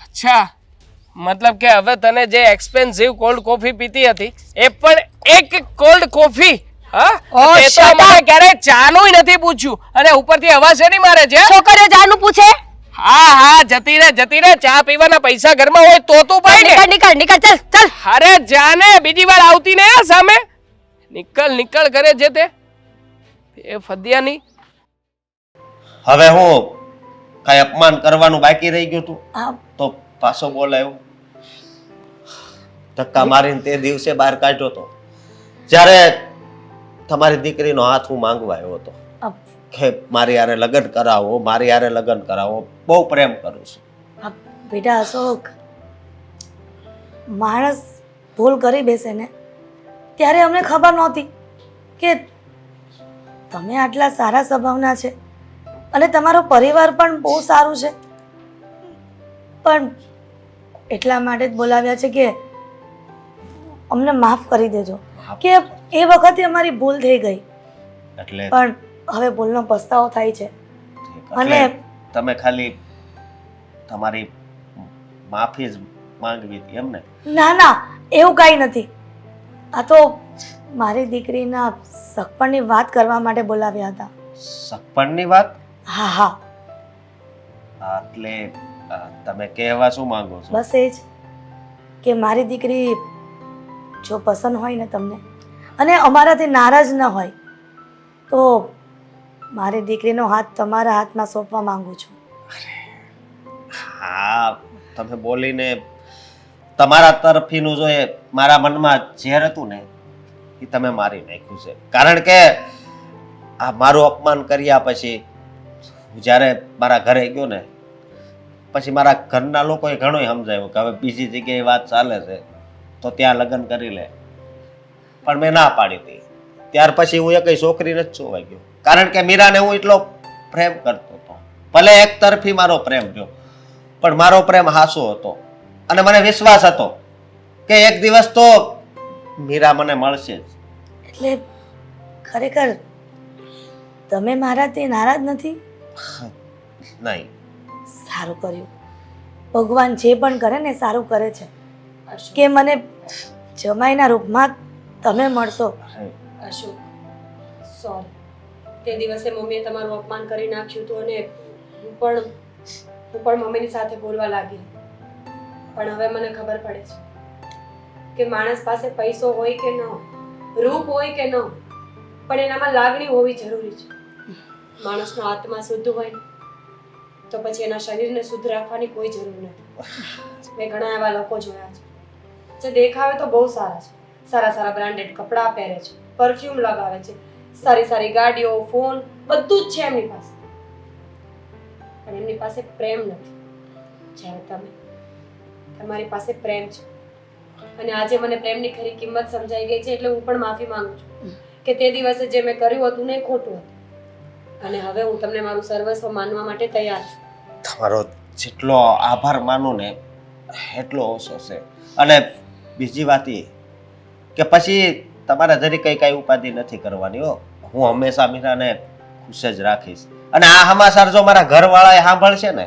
અચ્છા, મતલબ કે હવે તને જે એક્સપેન્સિવ કોલ્ડ કોફી પીતી હતી એ પણ એક કોલ્ડ કોફી. હા, એ તો મને ક્યારે ચાનું નથી પૂછ્યું, અને ઉપરથી અવાજ શેની મારે છે? છોકરીઓ જાનું પૂછે? હા જતી રે ચા પીવાના પૈસા ઘરમાં હોય તો તું પાઈ ને. નીકળ ચાલ ચાલ. અરે જાને બીજી વાર આવતી ને આ સામે. નીકળ કરે છે તે એ ફદિયાની. હવે હું કઈ અપમાન કરવાનું બાકી રહી ગયું તું હા તો પાછો બોલાયો. ધક્કા મારીને તે દિવસે બહાર કાઢ્યો તો જ્યારે તમારી દીકરીનો હાથ હું માંગવા આવ્યો હતો અ- કે મારી હારે લગ્ન કરાવો બહુ પ્રેમ કરું છું. હા, બેટા અશોક, માણસ ભૂલ કરી બેસે ને ત્યારે અમને ખબર નહોતી કે તમે આટલા સારા સ્વભાવના છે અને તમારો પરિવાર પણ બહુ સારું છે, પણ એટલા માટે જ બોલાવ્યા છે કે અમને માફ કરી દેજો કે એ વખતે અમારી ભૂલ થઈ ગઈ, એટલે પણ હવે ભૂલનો પસ્તાવો થાય છે. એટલે અને- તમે ખાલી તમારી માફી જ માંગવી હતી એમ ને? ના એવું કાંઈ નથી. આ તો મારી દીકરીના સગપણની વાત કરવા માટે બોલાવ્યા હતા. સગપણની વાત? હા હા, એટલે તમે કહેવા શું માંગો છો? બસ એ જ કે મારી દીકરી જો પસંદ હોય ને તમને અને અમારાથી નારાજ ન હોય તો મારી દીકરીનો હાથ તમારા હાથમાં સોંપવા માંગુ છું. હા, તમે બોલીને તમારા તરફીનું જો એ મારા મનમાં ઝેર હતું ને એ તમે મારી નાખ્યું છે. કારણ કે આ મારું અપમાન કર્યા પછી હું જ્યારે મારા ઘરે ગયો ને પછી મારા ઘરના લોકોએ ઘણું સમજાવ્યું કે હવે બીજી જગ્યાએ વાત ચાલે છે તો ત્યાં લગ્ન કરી લે, પણ મેં ના પાડી હતી. ત્યાર પછી હું એ કઈ છોકરી નથી જોવા ગયો, કારણ કે મીરાને હું એટલો પ્રેમ કરતો હતો. ભલે એક તરફી મારો પ્રેમ રહ્યો પણ મારો પ્રેમ હાસો હતો અને મને વિશ્વાસ હતો કે એક દિવસ તો મીરા મને મળશે જ. એટલે ખરેખર તમે મારાથી નારાજ નથી? નહીં. સારું કર્યું. ભગવાન જે પણ કરે ને સારું કરે છે કે મને જમાઈના રૂપમાં તમે મળશો. અશોક, સોરી. તે દિવસે મમ્મીએ તમારું અપમાન કરી નાખ્યું હતું અને હું પણ મમ્મીની સાથે બોલવા લાગી. પણ હવે મને ખબર પડે છે કે માણસ પાસે પૈસો હોય કે ન હોય, રૂપ હોય કે ન હોય, પણ એનામાં લાગણી હોવી જરૂરી છે. માણસનો આત્મા શુદ્ધ હોય ને તો પછી એના શરીરને શુદ્ધ રાખવાની કોઈ જરૂર નથી. મેં ઘણા એવા લોકો જોયા છે જે દેખાવે તો બહુ સારા છે, સારા બ્રાન્ડેડ કપડાં પહેરે છે, પરફ્યુમ લગાવે છે, સારી ગાડીઓ, ફોન, બધું જ છે એમની પાસે, પણ એમની પાસે પ્રેમ નથી. જ્યારે તમારી પાસે પ્રેમ છે અને આજે મને પ્રેમની ખરી કિંમત સમજાઈ ગઈ છે, એટલે હું પણ માફી માંગુ છું કે તે દિવસે જે મેં કર્યું હતું ને એ ખોટું હતું અને હવે હું તમને મારું સર્વસ્વ માનવા માટે તૈયાર છું. તમારો જેટલો આભાર માનું ને એટલો ઓછો છે. અને બીજી વાત એ કે પછી તમારે જરી કઈ ઉપાધિ નથી કરવાની હો. હું હંમેશા મીરાને ખુશ જ રાખીશ અને આ સમાચાર જો મારા ઘરવાળાએ સાંભળશે ને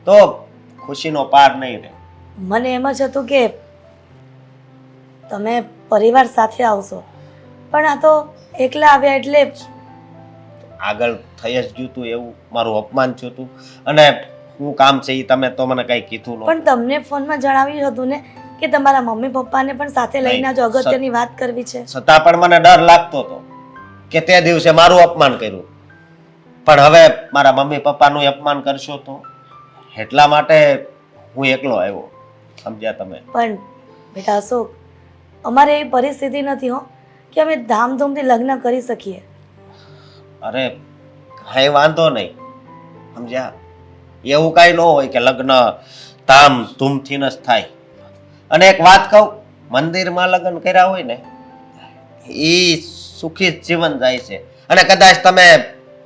તો ખુશીનો પાર નહીં રહે. મને એમ જ હતું કે તમે પરિવાર સાથે આવશો, પણ આ તો એકલા આવ્યા એટલે આગળ થઈ જ ગયું હતું એવું મારું અપમાન થયું હતું અને શું કામ છે એ તમે તો મને કઈ કીધું નહોતું. પણ તમને ફોનમાં જણાવ્યું હતું ને કે તમારા મમ્મી પપ્પાને પણ સાથે લઈને આવજો, અગત્યની વાત કરવી છે. છતાં પણ મને ડર લાગતો હતો કે તે દિવસે મારું અપમાન કર્યું, પણ હવે મારા મમ્મી પપ્પાનું અપમાન કરશો તો એટલા માટે હું એકલો આવ્યો. સમજ્યા તમે? પણ બેટા અશોક, અમારે એવી પરિસ્થિતિ નથી હો કે અમે ધામધૂમથી લગ્ન કરી શકીએ. અરે કઈ વાંધો નહીં, સમજ્યા? એવું કાંઈ ન હોય કે લગ્ન ધામધૂમથી જ થાય. અને એક વાત કહું, મંદિરમાં લગ્ન કર્યા હોય ને એ સુખી જ જીવન જાય છે. અને કદાચ તમે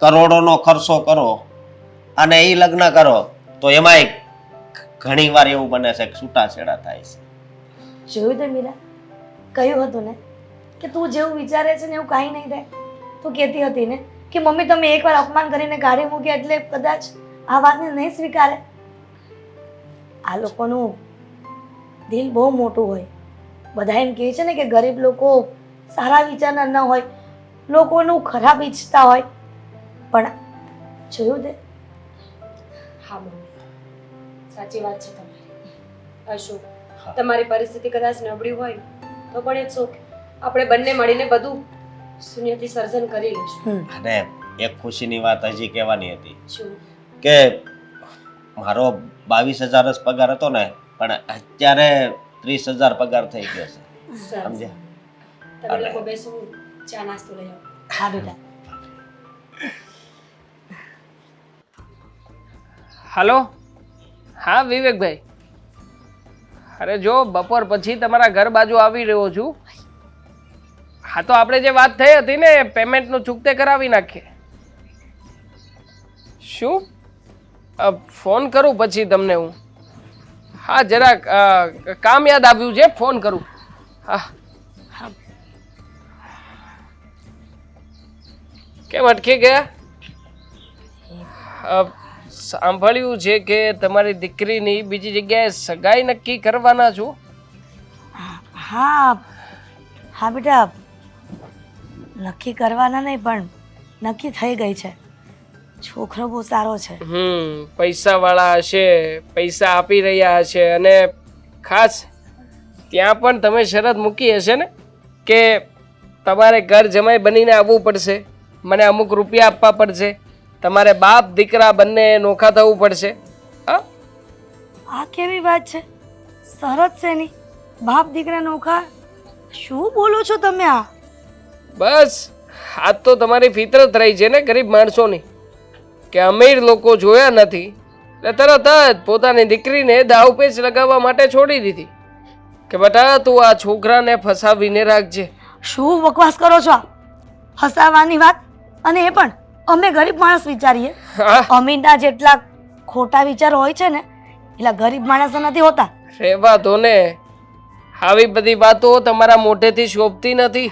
કરોડોનો ખર્ચો કરો અને એ લગ્ન કરો તો એમાંય ઘણી વાર એવું બને છે કે છૂટાછેડા થાય છે. જોયું તે મીરા, કહ્યું હતું ને કે તું જેવું વિચારે છે ને એવું કાંઈ નહીં થાય. તું કહેતી હતી ને કે મમ્મી તમે એકવાર અપમાન કરીને કાઢી મૂક્યા એટલે કદાચ આ વાતને નહીં સ્વીકારે. આ લોકોનું દિલ બહુ મોટું હોય. બધા એમ કહે છે ને કે ગરીબ લોકો સારા વિચારના ન હોય, લોકોનું ખરાબ ઈચ્છતા હોય, પણ જોયું તે હા મમ્મી સાચી વાત છે તમારી અશોક હા. તમારી પરિસ્થિતિ કદાચ નબળી હોય તો પણ એક શોખ આપણે બંને મળીને બધું શૂન્યથી સર્જન કરી લઈશું અને એક ખુશીની વાત હજી કહેવાની હતી શું કે મારો 22,000 જ પગાર હતો ને પણ અત્યારે 30,000 પગાર થઈ ગયો છે સરસ. સમજ્યા? તમે લોકો બેસો ચા નાસ્તો લઈ આવો હા બેટા હાલો હા વિવેકભાઈ અરે જો બપોર પછી તમારા ઘર બાજુ આવી રહ્યો છું હા તો આપણે જે વાત થઈ હતી ને પેમેન્ટનું ચૂકતે કરાવી નાખીએ શું ફોન કરું પછી તમને હું હા જરાક કામ યાદ આવ્યું છે ફોન કરું હા કેમ અટકી ગયા સાંભળ્યું છે કે તમારી દીકરીની બીજી જગ્યાએ સગાઈ નક્કી કરવાના છો હા હા બેટા નક્કી કરવાના નહીં પણ નક્કી થઈ ગઈ છે છોકરો બહુ સારો છે પૈસા વાળા હશે પૈસા આપી રહ્યા હશે અને ખાસ ત્યાં પણ તમે શરત મૂકી હશે ને કે તમારે ઘર જમાઈ બનીને આવવું પડશે મને અમુક રૂપિયા આપવા પડશે તમારે બાપ દીકરા બંને નોખા થવું પડશે હા આ કેવી વાત છે સરસ છે ની બાપ દીકરા નોખા શું બોલો છો તમે આ બસ આ તો તમારી ફિતરત રહી છે ને ગરીબ માણસોની કે અમીર લોકો જોયા નથી એટલે તરત જ પોતાની દીકરીને દાવપેચ લગાવવા માટે છોડી દીધી કે બેટા તું આ છોકરાને ફસાવીને રાખજે શું બકવાસ કરો છો હસાવાની વાત અને એ પણ અમે ગરીબ માણસ વિચારીએ હા અમીરના જેટલા ખોટા વિચાર હોય છે ને એટલા ગરીબ માણસો નથી હોતા રેવા દો ને આવી બધી વાતો તમારા મોઢેથી શોભતી નથી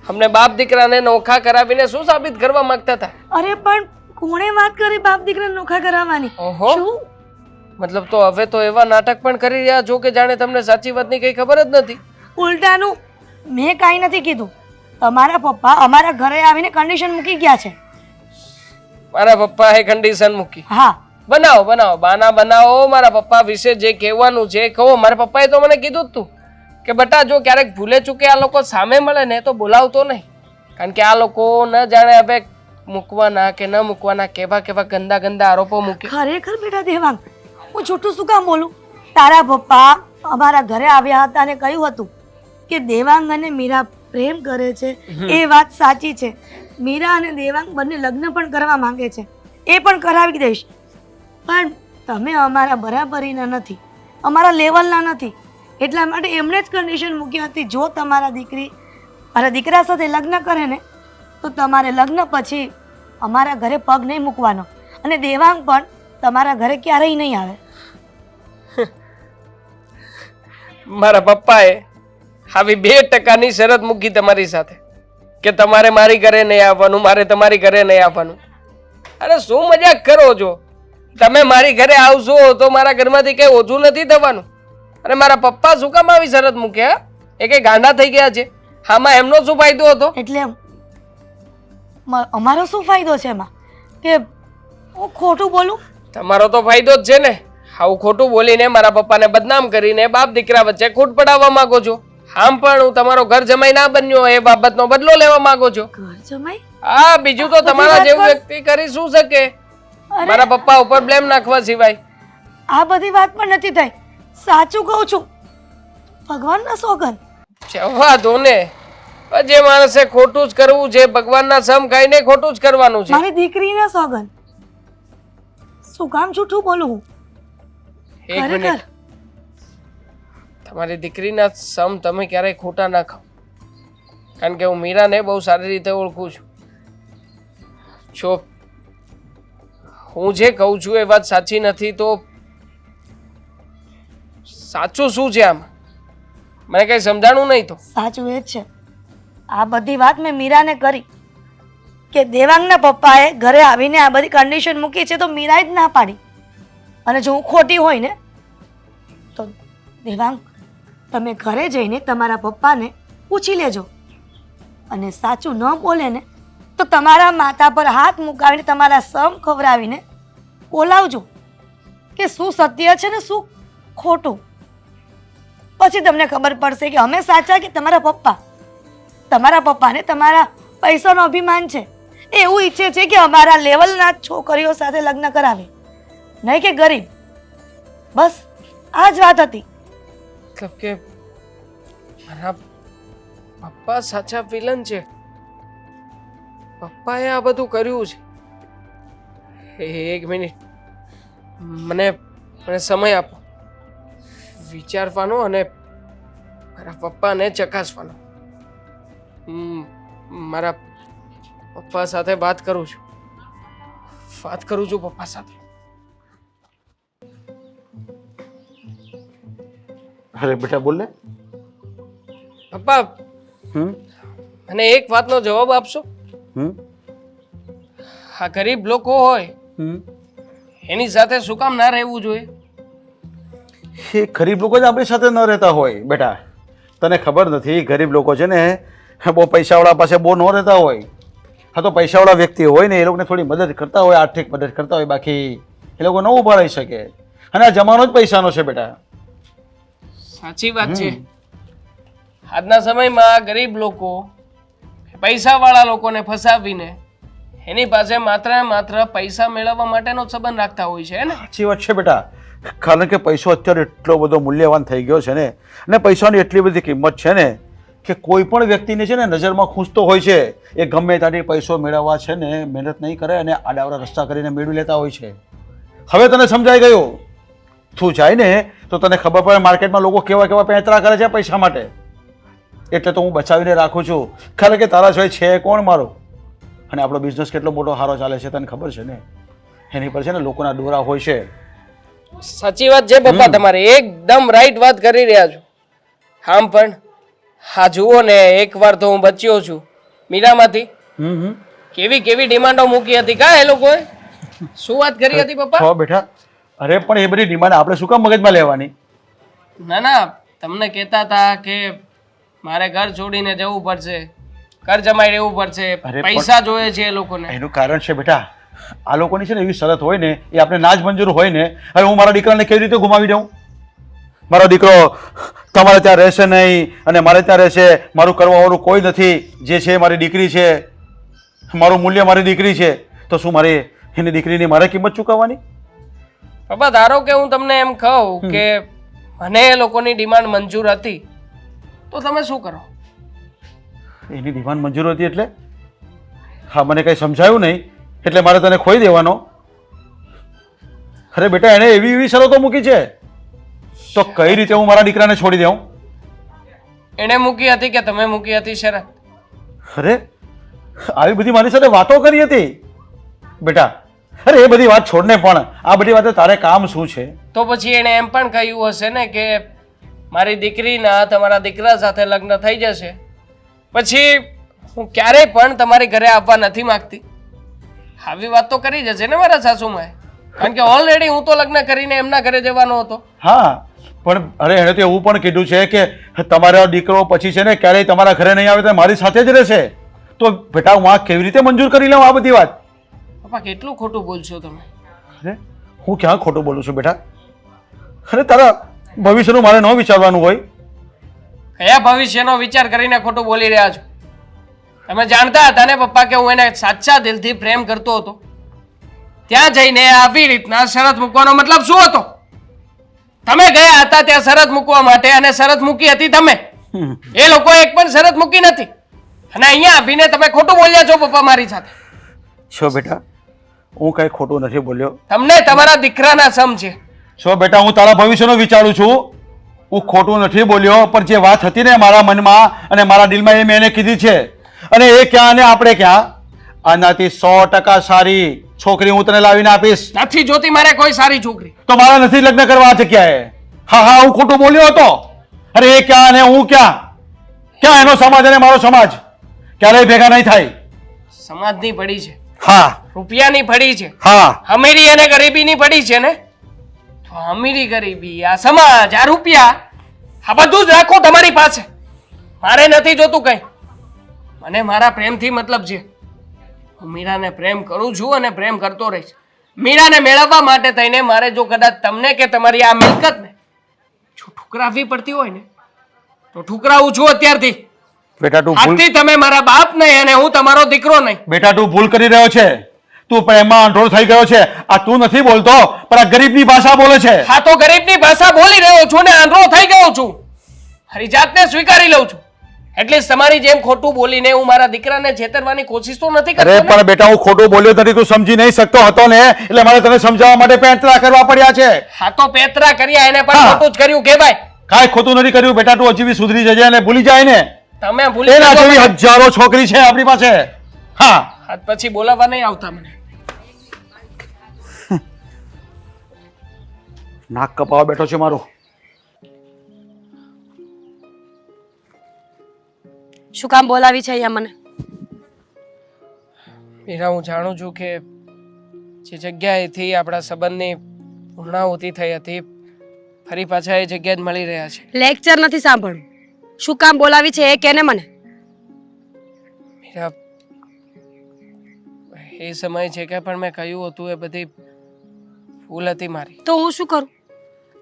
અમને બાપ દીકરાને નોખા કરાવીને શું સાબિત કરવા માંગતા હતા અરે પણ કોણે વાત કરી બાપ દીકરા નોખા કરાવવાની ઓહો શું મતલબ તો હવે તો એવા નાટક પણ કરી રહ્યા છો કે જાણે તમને સાચી વાતની કઈ ખબર જ નથી ઉલટાનું મેં કાંઈ નથી કીધું તમારા પપ્પા અમારા ઘરે આવીને કન્ડિશન મૂકી ગયા છે મારા પપ્પાએ કન્ડિશન મૂકી હા બનાવો બનાવો બાના બનાવો મારા પપ્પા વિશે જે કહેવાનું છે કહો મારા પપ્પાએ તો મને કીધું જ તું કે બટા જો ક્યારેક ભૂલે ચૂકે આ લોકો સામે મળે ને તો બોલાવતો નહીં કારણ કે આ લોકો ન જાણે હવે મૂકવાના કે ન મૂકવાના કેવા કેવા ગંદા ગંદા આરોપો મૂકે ખરેખર બેટા દેવાંગ હું છોટું શું કામ બોલું તારા પપ્પા અમારા ઘરે આવ્યા હતા અને કહ્યું હતું કે દેવાંગ અને મીરા પ્રેમ કરે છે એ વાત સાચી છે મીરા અને દેવાંગ બંને લગ્ન પણ કરવા માંગે છે એ પણ કરાવી દઈશ પણ તમે અમારા બરાબરીના નથી અમારા લેવલના નથી એટલા માટે એમણે જ કન્ડિશન મૂકી હતી જો તમારા દીકરી મારા દીકરા સાથે લગ્ન કરે ને તો તમારે લગ્ન પછી અમારા ઘરે પગ નહીં મૂકવાનો અને દેવાંગ પણ તમારા ઘરે ક્યારેય નહીં આવે મારા પપ્પાએ આવી 2% શરત મૂકી તમારી સાથે કે તમારે મારી ઘરે નહીં આવવાનું મારે તમારી ઘરે નહીં આવવાનું અરે શું મજાક કરો છો તમે મારી ઘરે આવશો તો મારા ઘરમાંથી કઈ ઓછું નથી થવાનું અને મારા પપ્પા શું કામ આવી શરત મૂક્યા એ કઈ ગાંડા થઈ ગયા છે આમાં એમનો શું ફાયદો હતો એટલે અમારો શું ફાયદો છે એમાં કે હું ખોટું બોલું તમારો તો ફાયદો જ છે ને આવું ખોટું બોલીને મારા પપ્પાને બદનામ કરીને બાપ દીકરા વચ્ચે ખૂટ પડાવવા માંગો છો આમ પણ હું તમારો ઘર જમાઈ ના બન્યો એ બાબતનો બદલો લેવા માંગો છો ઘર જમાઈ હા બીજું તો તમારા વાત જેવું પર- વ્યક્તિ કરી શું શકે અરે મારા પપ્પા ઉપર બ્લેમ નાખવા સિવાય આ બધી વાત પણ નથી થઈ સાચું કહું છું ભગવાનના સોગંદ જવા દો ને જે માણસે ખોટું જ કરવું છે ભગવાનના સમ ખાઈને ખોટું જ કરવાનું છે મારી દીકરીના સોગંદ શું કામ જૂઠું બોલું હું એક ખરેખર મિનિટ તમારી દીકરીના સમ તમે ક્યારેય ખોટા ના ખાઓ કારણ કે હું મીરાને બહુ સારી રીતે ઓળખું છું જો હું જે કહું છું એ વાત સાચી નથી તો સાચું શું છે આમાં મને કઈ સમજાણું નહીં તો સાચું એ જ છે આ બધી વાત મેં મીરાને કરી કે દેવાંગના પપ્પાએ ઘરે આવીને આ બધી કન્ડિશન મૂકી છે તો મીરાએ જ ના પાડી અને જો હું ખોટી હોય ને તો દેવાંગ તમે ઘરે જઈને તમારા પપ્પાને પૂછી લેજો અને સાચું ન બોલે ને તો તમારા માથા પર હાથ મુકાવીને તમારા સમ ખવડાવીને બોલાવજો કે શું સત્ય છે ને શું ખોટું. પછી તમને ખબર પડશે કે અમે સાચા કે તમારા પપ્પા. તમારા પપ્પાને તમારા પૈસાનો અભિમાન છે. એ એવું ઈચ્છે છે કે અમારા લેવલના છોકરીઓ સાથે લગ્ન કરાવે, નહીં કે ગરીબ. બસ આ જ વાત હતી. મતલબ કે મારા પપ્પા સાચા વિલન છે. પપ્પાએ આ બધું કર્યું છે. એક મિનિટ, મને મને સમય આપો વિચારવાનો અને મારા પપ્પાને ચકાસવાનો. મારા પપ્પા સાથે વાત કરું છું પપ્પા સાથે. અરે બેટા બોલ ને. પપ્પા, હમ મને એક વાતનો જવાબ આપશો? હમ આ ગરીબ લોકો હોય હમ એની સાથે શું કામ ના રહેવું જોઈએ? એ ગરીબ લોકો જ આપણી સાથે ન રહેતા હોય બેટા. તને ખબર નથી, ગરીબ લોકો છે ને બહુ પૈસાવાળા પાસે બહુ ન રહેતા હોય. હા, તો પૈસાવાળા વ્યક્તિ હોય ને એ લોકોને થોડી મદદ કરતા હોય, આર્થિક મદદ કરતા હોય, બાકી એ લોકો ન ઊભા રહી શકે. અને આ જમાનો જ પૈસાનો છે બેટા. સાચી વાત છે. આજના સમયમાં ગરીબ લોકો પૈસાવાળા લોકોને ફસાવીને એની પાસે માત્ર ને માત્ર પૈસા મેળવવા માટેનો સંબંધ રાખતા હોય છે ને. સાચી વાત છે બેટા. કારણ કે પૈસો અત્યારે એટલો બધો મૂલ્યવાન થઈ ગયો છે ને, અને પૈસાની એટલી બધી કિંમત છે ને કે કોઈ પણ વ્યક્તિને છે ને નજરમાં ખૂંચતો હોય છે. એ ગમે ત્યાંથી પૈસો મેળવવા છે ને મહેનત નહીં કરે અને આડાવડા રસ્તા કરીને મેળવી લેતા હોય છે. હવે તને સમજાઈ ગયું. તું જાય ને તો તને ખબર પડે માર્કેટમાં લોકો કેવા કેવા પેંતરા કરે છે પૈસા માટે. એટલે તો હું બચાવીને રાખું છું. કારણ કે તારા સિવાય છે કોણ મારો? અને આપણો બિઝનેસ કેટલો મોટો સારો ચાલે છે તને ખબર છે ને. એની પર છે ને લોકોના દોરા હોય છે. સાચી વાત છે પપ્પા, તમારે એકદમ રાઈટ વાત કરી રહ્યા છો. આમ પણ હા જુઓ ને, એકવાર તો હું બચ્યો છું મીરામાંથી. કેવી કેવી ડિમાન્ડો મૂકી હતી કા એ લોકોએ. શું વાત કરી હતી પપ્પા? છો બેટા. અરે પણ એ બધી ડિમાન્ડ આપણે શું કામ મગજમાં લેવાની? ના ના, તમને કહેતા હતા કે મારે ઘર છોડીને જવું પડશે, ઘર જમાઈ રહેવું પડશે, અરે પણ- પૈસા જોઈએ છે એ લોકોને. એનું કારણ છે બેટા, આ લોકોની છે ને એવી શરત હોય ને, એ આપણે ના જ મંજૂર હોય ને. હવે હું મારા દીકરાને કેવી રીતે ગુમાવી દઉં? મારો દીકરો તમારે ત્યાં રહેશે નહીં અને મારે ત્યાં રહેશે. મારું કરવાવાળું કોઈ નથી. જે છે મારી દીકરી છે, મારું મૂલ્ય મારી દીકરી છે. તો શું મારે એની દીકરીની મારે કિંમત ચૂકવવાની? પપ્પા, ધારો કે હું તમને એમ કહું કે મને એ લોકોની ડિમાન્ડ મંજૂર હતી, તો તમે શું કરો? એની ડિમાન્ડ મંજૂર હતી એટલે? હા, મને કંઈ સમજાયું નહીં એટલે મારે તને ખોઈ દેવાનો? અરે બેટા, એણે એવી એવી શરતો મૂકી છે, તો કઈ રીતે હું મારા દીકરાને છોડી દઉં? એણે મૂકી હતી કે તમે મૂકી હતી શરત? અરે આવી બધી મારી સાથે વાતો કરી હતી બેટા. અરે એ બધી વાત છોડને, પણ આ બધી વાતે તારે કામ શું છે? તો પછી એણે એમ પણ કહ્યું હશે ને કે મારી દીકરીના તમારા દીકરા સાથે લગ્ન થઈ જશે, પછી હું ક્યારેય પણ તમારી ઘરે આવવા નથી માંગતી. આવી વાત તો કરી જશે ને મારા સાસુમાએ, કારણ કે ઓલરેડી હું તો લગ્ન કરીને એમના ઘરે જવાનો હતો. હા, પણ અરે એણે તો એવું પણ કીધું છે કે તમારો દીકરો પછી છે ને ક્યારેય તમારા ઘરે નહીં આવે તો મારી સાથે જ રહેશે. તો બેટા હું આ કેવી રીતે મંજૂર કરી લઉં આ બધી વાત? પપ્પા, કેટલું ખોટું બોલશો તમે? અરે હું ક્યાં ખોટું બોલું છું બેટા? અરે તારા ભવિષ્યનું મારે ન વિચારવાનું હોય? કયા ભવિષ્યનો વિચાર કરીને ખોટું બોલી રહ્યા છો? તમે જાણતા હતા ને પપ્પા કે હું એને સાચા દિલથી પ્રેમ કરતો હતો. ત્યાં જઈને આવી રીતના શરત મૂકવાનો મતલબ શું હતો? તમે ગયા હતા ત્યાં શરત મૂકવા માટે અને શરત મૂકી હતી તમે. એ લોકો એક પણ શરત મૂકી નથી અને અહીંયા આવીને તમે ખોટું બોલ્યા છો પપ્પા મારી સાથે. છો બેટા, હું કઈ ખોટું નથી બોલ્યો. તમને તમારા દીકરાના સમ છે. છો બેટા, હું તારા ભવિષ્યનું વિચારું છું. હું ખોટું નથી બોલ્યો, પણ જે વાત હતી ને મારા મનમાં અને મારા દિલમાં એ મેં એને કીધી છે. અને એ ક્યાં અને આપણે ક્યાં? આનાથી 100% સારી છોકરી હું તને લાવીને આપીશ. નથી જોતી મારે કોઈ સારી છોકરી. તો મારા નથી લગ્ન કરવા આ જગ્યાએ. હા હા, હું ખોટું બોલ્યો હતો. અરે એ ક્યાં અને હું ક્યાં? ક્યાં એનો સમાજ અને મારો સમાજ? ક્યારેય ભેગા નહીં થાય. સમાજની પડી છે, હા રૂપિયાની પડી છે, હા, અમીરી અને ગરીબીની પડી છે ને. તો અમીરી ગરીબી, આ સમાજ, આ રૂપિયા, આ બધું જ રાખો તમારી પાસે. મારે નથી જોતું કઈ. મને મારા પ્રેમથી મતલબ છે. હું મીરાને પ્રેમ કરું છું અને પ્રેમ કરતો રહીશ. મીરાને મેળવવા માટે થઈને મારે જો કદાચ તમને કે તમારી આ મિલકતને જો ઠુકરાવવી પડતી હોય ને તો ઠુકરાવું છું અત્યારથી. બેટા તું ભૂલ આજથી તમે મારા બાપ નહીં અને હું તમારો દીકરો નહીં. બેટા તું ભૂલ કરી રહ્યો છે. તું પ્રેમમાં અંધોળ થઈ ગયો છે. આ તું નથી બોલતો પણ આ ગરીબની ભાષા બોલે છે. હા તો ગરીબની ભાષા બોલી રહ્યો છું ને આંધળો થઈ ગયો છું. મારી જાતને સ્વીકારી લઉં છું. એટલીસ્ટ તમારી જેમ ખોટું બોલીને હું મારા દીકરાને છેતરવાની કોશિશ તો નથી અરે કરતો ને. પણ બેટા હું ખોટું બોલ્યો નથી. તું સમજી નહીં શકતો હતો ને એટલે મારે તને સમજાવવા માટે પેંતરા કરવા પડ્યા છે. હા તો પેતરા કર્યા એને પણ હા. ખોટું જ કર્યું કહેવાય. કાંઈ ખોટું નથી કર્યું બેટા. તું હજી બી સુધરી જજે અને ભૂલી જાય ને. તમે ભૂલી એના જજો જેવી મને. હજારો છોકરી છે આપણી પાસે. હા આજ પછી બોલાવવા નહીં આવતા મને. નાક કપાવા બેઠો છે મારો. શું કામ બોલાવી છે અહીંયા મને? મીરા, હું જાણું છું કે જે જગ્યાએથી આપણા સંબંધની પૂર્ણાહુતિ થઈ હતી ફરી પાછા એ જગ્યા જ મળી રહ્યા છે. લેક્ચર નથી સાંભળવું. શું કામ બોલાવી છે એ કેને મને. મીરા, એ સમયે જે કંઈ પણ મેં કહ્યું હતું એ બધી ભૂલ હતી મારી. તો હું શું કરું?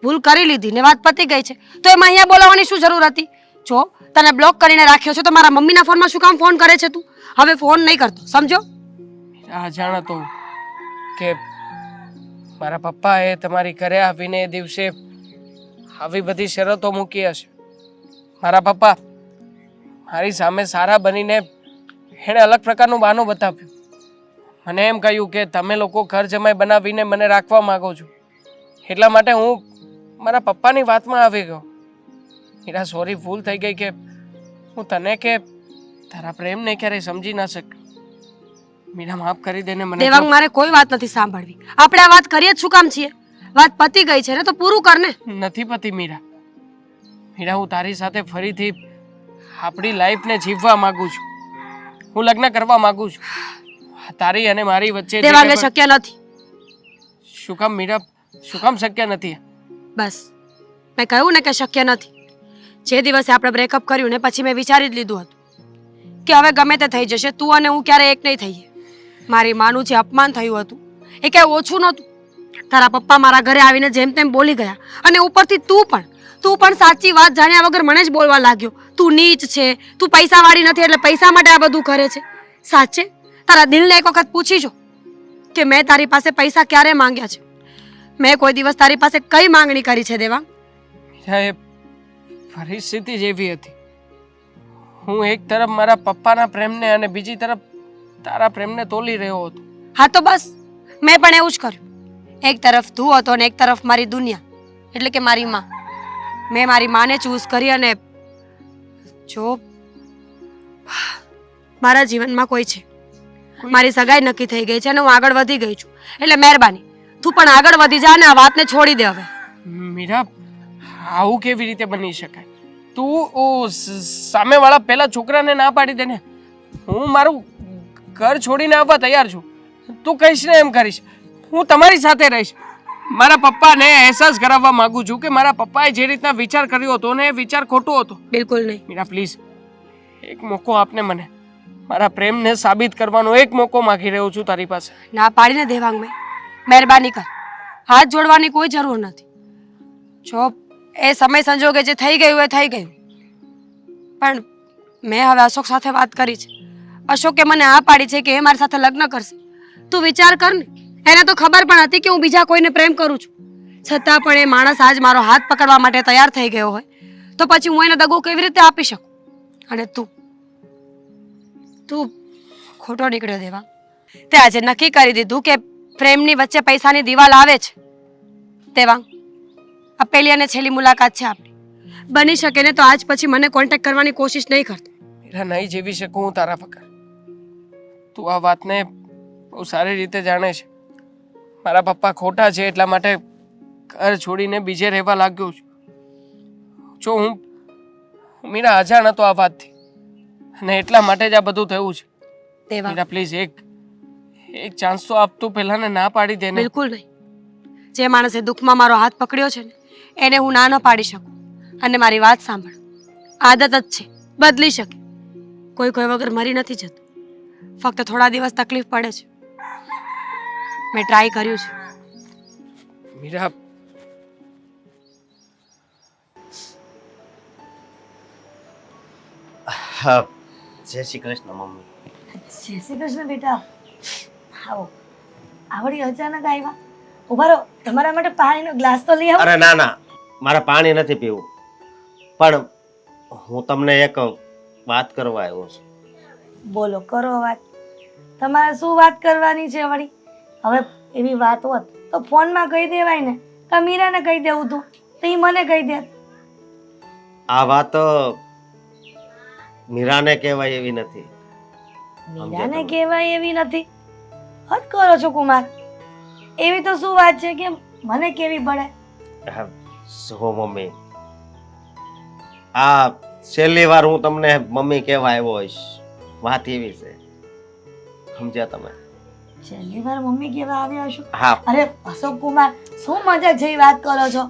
ભૂલ કરી લીધી ને વાત પતી ગઈ છે તો એમાં અહીંયા બોલાવવાની શું જરૂર હતી? જો તને બ્લોક કરીને રાખ્યો છે તો મારા મમ્મીના ફોનમાં શું કામ ફોન કરે છે તું? હવે ફોન નહીં કરતો, સમજો? મીરા, જાણ હતું કે મારા પપ્પાએ તમારી ઘરે આવીને એ દિવસે આવી બધી શરતો મૂકી હશે. મારા પપ્પા મારી સામે સારા બનીને એણે અલગ પ્રકારનું બહાનું બતાવ્યું. મને એમ કહ્યું કે તમે લોકો ઘર જમાઈ બનાવીને મને રાખવા માંગો છો એટલા માટે હું મારા પપ્પાની વાતમાં આવી ગયો. મીરા, સોરી, ભૂલ થઈ ગઈ કે હું તને કે તારા પ્રેમને ક્યારેય સમજી ના શક. મીરા, માફ કરી દે ને મને. દેવાંગ, મારે કોઈ વાત નથી સાંભળવી. આપણે આ વાત કરીએ જ શું કામ છીએ? વાત પતી ગઈ છે ને તો પૂરું કર ને. નથી પતિ મીરા. મીરા, હું તારી સાથે ફરીથી આપણી લાઈફને જીવવા માંગુ છું. હું લગ્ન કરવા માંગુ છું. તારી અને મારી વચ્ચે જે દેવાંગ, એ કંઈ શક્ય નથી. પણ- શું કામ મીરા? શું કામ શક્ય નથી? બસ મેં કહ્યું ને કે શક્ય નથી. જે દિવસે આપણે બ્રેકઅપ કર્યું ને પછી મેં વિચારી જ લીધું હતું કે હવે ગમે તે થઈ જશે, તું અને હું ક્યારે એક નહીં થઈએ. મારી માનું જે અપમાન થયું હતું એ કઈ ઓછું નહોતું. તારા પપ્પા મારા ઘરે આવીને જેમ તેમ બોલી ગયા અને ઉપરથી તું પણ સાચી વાત જાણ્યા વગર મને જ બોલવા લાગ્યો. તું નીચ છે, તું પૈસાવાળી નથી એટલે પૈસા માટે આ બધું કરે છે. સાચે તારા દિલને એક વખત પૂછી જો કે મેં તારી પાસે પૈસા ક્યારે માંગ્યા છે? મેં કોઈ દિવસ તારી પાસે કઈ માંગણી કરી છે દેવાંગ? મીરા, એ પરિસ્થિતિ જ એવી હતી. હું એક તરફ મારા પપ્પાના પ્રેમને અને બીજી તરફ તારા પ્રેમને તોલી રહ્યો હતો. હા તો બસ મેં પણ એવું જ કર્યું. એક તરફ તું હતો ને એક તરફ મારી દુનિયા એટલે કે મારી માં. મેં મારી માને ચૂઝ કરી અને જો મારા જીવનમાં કોઈ છે, મારી સગાઈ નક્કી થઈ ગઈ છે અને હું આગળ વધી ગઈ છું. એટલે મહેરબાની તું પણ આગળ વધી જા ને આ વાતને છોડી દે હવે. મીરા, આવું કેવી રીતે બની શકાય? તું સામેવાળા પેલા છોકરાને ના પાડી દે ને. હું મારું ઘર છોડીને આવવા તૈયાર છું. તું કહીશ ને એમ કરીશ. હું તમારી સાથે રહીશ. મારા પપ્પાને અહેસાસ કરાવવા માંગુ છું કે મારા પપ્પાએ જે રીતના વિચાર કર્યો હતો ને એ વિચાર ખોટો હતો. બિલકુલ નહીં. મીરા, પ્લીઝ એક મોકો આપને મને. મારા પ્રેમને સાબિત કરવાનો એક મોકો માંગી રહ્યો છું તારી પાસે. ના પાડીને દેવાંગ, મેં મહેરબાની કર. હાથ જોડવાની કોઈ જરૂર નથી. જો એ સમય સંજોગે જે થઈ ગયું એ થઈ ગયું. પણ મેં હવે અશોક સાથે વાત કરી છે. અશોકે મને આ પાડી છે કે એ મારી સાથે લગ્ન કરશે. તું વિચાર કર ને, એને તો ખબર પણ હતી કે હું બીજા કોઈને પ્રેમ કરું છું, છતાં પણ એ માણસ આજ મારો હાથ પકડવા માટે તૈયાર થઈ ગયો હોય તો પછી હું એને દગો કેવી રીતે આપી શકું? અને તું ખોટો નીકળ્યો દેવા. તે આજે નક્કી કરી દીધું કે પ્રેમની વચ્ચે પૈસાની દિવાલ આવે છે. દેવાંગ, આ પહેલી અને છેલ્લી મુલાકાત છે આપણી. બની શકે ને તો આજ પછી મને કોન્ટેક્ટ કરવાની કોશિશ નહીં કરતો. મીરા, નહીં જીવી શકું હું તારા વગર. તું આ વાતને બહુ સારી રીતે જાણે છે. મારા પપ્પા ખોટા છે એટલા માટે ઘર છોડીને બીજે રહેવા લાગ્યો છું. જો હું મીરા અજાણ હતો આ વાતથી અને એટલા માટે જ આ બધું થયું છે. દેવાંગ, મીરા, પ્લીઝ એક ચાન્સ તો આપ. તું પહેલા ને ના પાડી દે ને. બિલકુલ નહીં. જે માણસે દુઃખમાં મારો હાથ પકડ્યો છે ને એને હું ના ન પાડી શકું. અને મારી વાત સાંભળ, આદત જ છે, બદલી શકે. કોઈ વગર મરી નથી જતું. ફક્ત થોડા દિવસ તકલીફ પડે છે. મેં ટ્રાય કર્યું છે. મીરા, હા, જય શ્રી કૃષ્ણ મમ્મી. જય શ્રી કૃષ્ણ બેટા. આવો. આવડી અચાનક આવ્યા. ઉભા રહો, તમારા માટે પાણીનો ગ્લાસ તો લઈ આવો. અરે ના ના, મારે પાણી નથી પીવું, પણ હું તમને એક વાત કરવા આવ્યો છું. બોલો, કરો વાત. તમારે શું વાત કરવાની છે વળી? હવે એવી વાત હોત તો ફોનમાં કહી દેવાય ને, કે મીરાને કહી દેવું તું તો એ મને કહી દે. આ વાત મીરાને કહેવાય એવી નથી. મીરાને તમે. કહેવાય એવી નથી? હદ કરો છો કુમાર. એવી તો શું વાત છે કે મને કેવી પડે? જો મમ્મી, આ છેલ્લી વાર હું તમને મમ્મી કહેવા આવ્યો હોઈશ. વાત એવી છે, સમજ્યા તમે? છેલ્લી વાર મમ્મી કેવા આવ્યા છો? હા. અરે અશોક કુમાર, શું મજાક જેવી વાત કરો છો?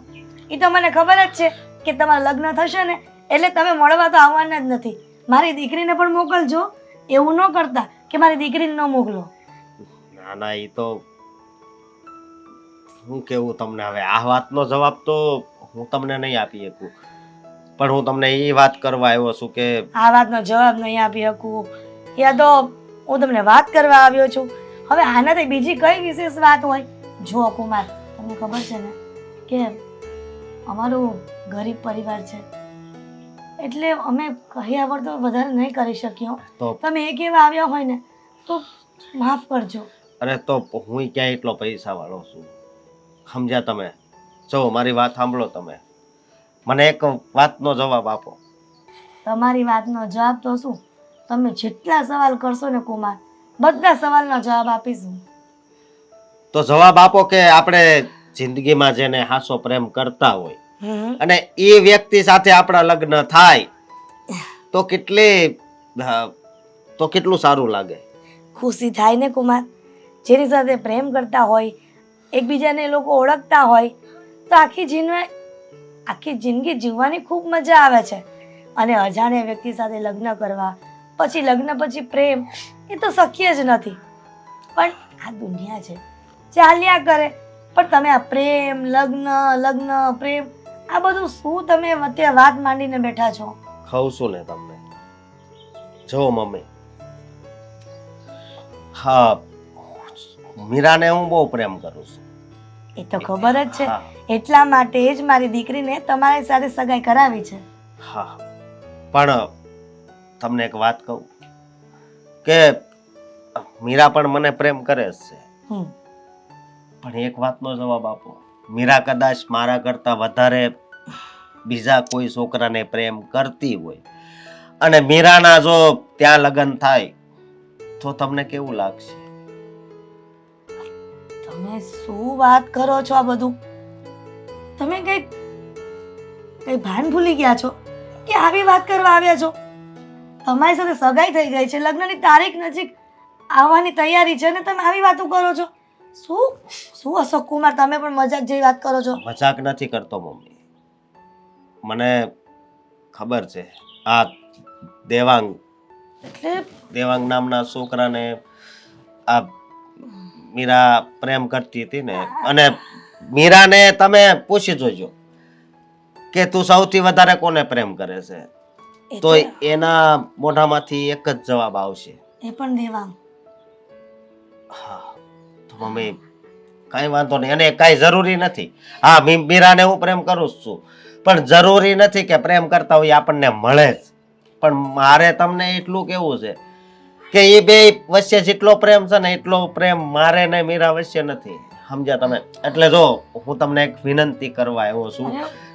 એ તો મને ખબર જ છે કે તમારા લગ્ન થશે ને એટલે તમે મળવા તો આવવાના જ નથી. મારી દીકરીને પણ મોકલજો. એવું ન કરતા કે મારી દીકરીને ન મોકલો. ના ના, એ તો હું કેવું તમને હવે, આ વાતનો જવાબ તો હું તમને નહીં આપી શકું, પણ હું તમને એ વાત કરવા આવ્યો છું કે આ વાતનો જવાબ નહીં આપી શકું, યા તો હું તમને વાત કરવા આવ્યો છું. હવે આનાથી બીજી કઈ વિશેષ વાત હોય? જુઓ કુમાર, તમને ખબર છે ને કે અમારું ગરીબ પરિવાર છે, એટલે અમે કહ્યા વગર તો વધારે નહીં કરી શક્યો. તો તમે એ કેવા આવ્યા હોય ને તો માફ કરજો. અરે તો હું ક્યાં એટલો પૈસા વાળો છું, સમજ્યા તમે? જો મારી વાત સાંભળો તમે, મને એક વાતનો જવાબ આપો. તમારી વાતનો જવાબ તો શું, તમે જેટલા સવાલ કરશો ને કુમાર, બધા સવાલનો જવાબ આપીશું. તો જવાબ આપો કે આપણે જિંદગીમાં જેને હાસો પ્રેમ કરતા હોય અને એ વ્યક્તિ સાથે આપણા લગ્ન થાય તો કેટલું સારું લાગે. ખુશી થાય ને કુમાર. જેની સાથે પ્રેમ કરતા હોય, એકબીજાને લોકો ઓળખતા હોય તો આખી જિંદગી જીવવાની ખૂબ મજા આવે છે. અને અજાણ્યા વ્યક્તિ સાથે લગ્ન કરવા, પછી લગ્ન પછી પ્રેમ, એ તો શક્ય જ નથી. પણ આ દુનિયા છે, ચાલ્યા કરે. પણ તમે આ પ્રેમ, લગ્ન પ્રેમ, આ બધું શું તમે અત્યારે વાત માંડીને બેઠા છો? કહું છું ને તમને. જો મમ્મી, હા, મીરાને હું બહુ પ્રેમ કરું છું. એ તો ખબર જ છે. હા. એટલા માટે જ મારી દીકરીને તમારી સાથે સગાઈ કરાવી છે. હા, પણ તમને એક વાત કહું કે મીરા પણ મને પ્રેમ કરે જ છે, હમ. પણ એક વાતનો જવાબ આપો. મીરા કદાચ મારા કરતા વધારે બીજા કોઈ છોકરાને પ્રેમ કરતી હોય અને મીરાના જો ત્યાં લગ્ન થાય તો તમને કેવું લાગશે? તમે શું વાત કરો છો? આ બધું તમે કઈ ભાન ભૂલી ગયા છો કે આવી વાત કરવા આવ્યા છો? તમારી સાથે સગાઈ થઈ ગઈ છે, લગ્નની તારીખ નજીક આવવાની તૈયારી છે ને તમે આવી વાતો કરો છો? શું અશોક કુમાર, તમે પણ મજાક જેવી વાત કરો છો? મજાક નથી કરતો મમ્મી, મને ખબર છે. આ એટલે દેવાંગ નામના છોકરાને આ મીરા પ્રેમ કરતી હતી ને, અને મીરાને તમે પૂછી જોજો કે તું સૌથી વધારે કોને પ્રેમ કરે છે, એ તો એના મોઢામાંથી એક જ જવાબ આવશે. એ પણ દેવાંગ. હા, તો મમ્મી કાંઈ વાંધો નહીં, અને કાંઈ જરૂરી નથી. હા, મીરાને હું પ્રેમ કરું જ છું, પણ જરૂરી નથી કે પ્રેમ કરતા હોય આપણને મળે જ. પણ મારે તમને એટલું કેવું છે કે એ બે વચ્ચે જેટલો પ્રેમ છે ને એટલો પ્રેમ મારે ને મીરા વચ્ચે નથી, સમજ્યા તમે? એટલે જો હું તમને એક વિનંતી કરવા આવ્યો છું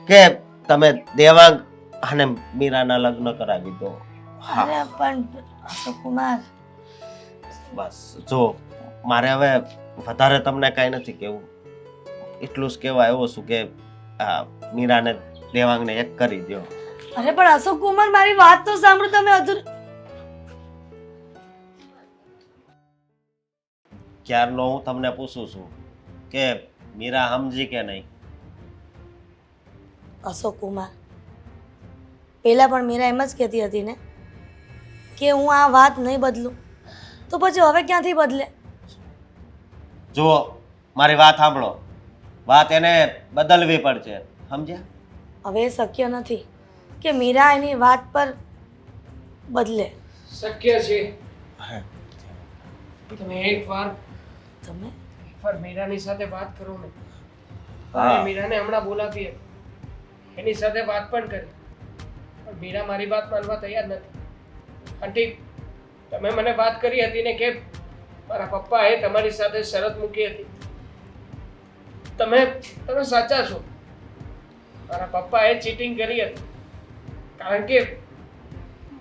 કે તમે દેવાંગ અને મીરાના લગ્ન કરાવી દો. હા, અરે પણ અશોક કુમાર, બસ જો મારે હવે વધારે તમને કાંઈ નથી કહેવું, એટલું જ કહેવા આવ્યો છું કે મીરાને દેવાંગને એક કરી દો. અરે પણ અશોક કુમાર, મારી વાત તો સાંભળો. તમે ક્યારનો હું તમને પૂછું છું કે મીરા સમજી કે નહીં? અશોક કુમાર, પહેલા પણ મીરા એમ જ કહેતી હતી ને કે હું આ વાત નહીં બદલું, તો પછી હવે ક્યાંથી બદલે? જુઓ મારી વાત સાંભળો, વાત એને બદલવી પડશે, સમજ્યા? હવે એ શક્ય નથી કે મીરા એની વાત પર બદલે. શક્ય છે. તમે એકવાર તમે મીરાની સાથે વાત કરો ને. હા. અને મીરાને હમણાં બોલાવીએ, એની સાથે વાત પણ કરી, પણ મીરા મારી વાત માનવા તૈયાર નથી. આંટી, તમે મને વાત કરી હતી ને કે મારા પપ્પાએ તમારી સાથે શરત મૂકી હતી. તમે સાચા છો. મારા પપ્પાએ ચીટિંગ કરી હતી, કારણ કે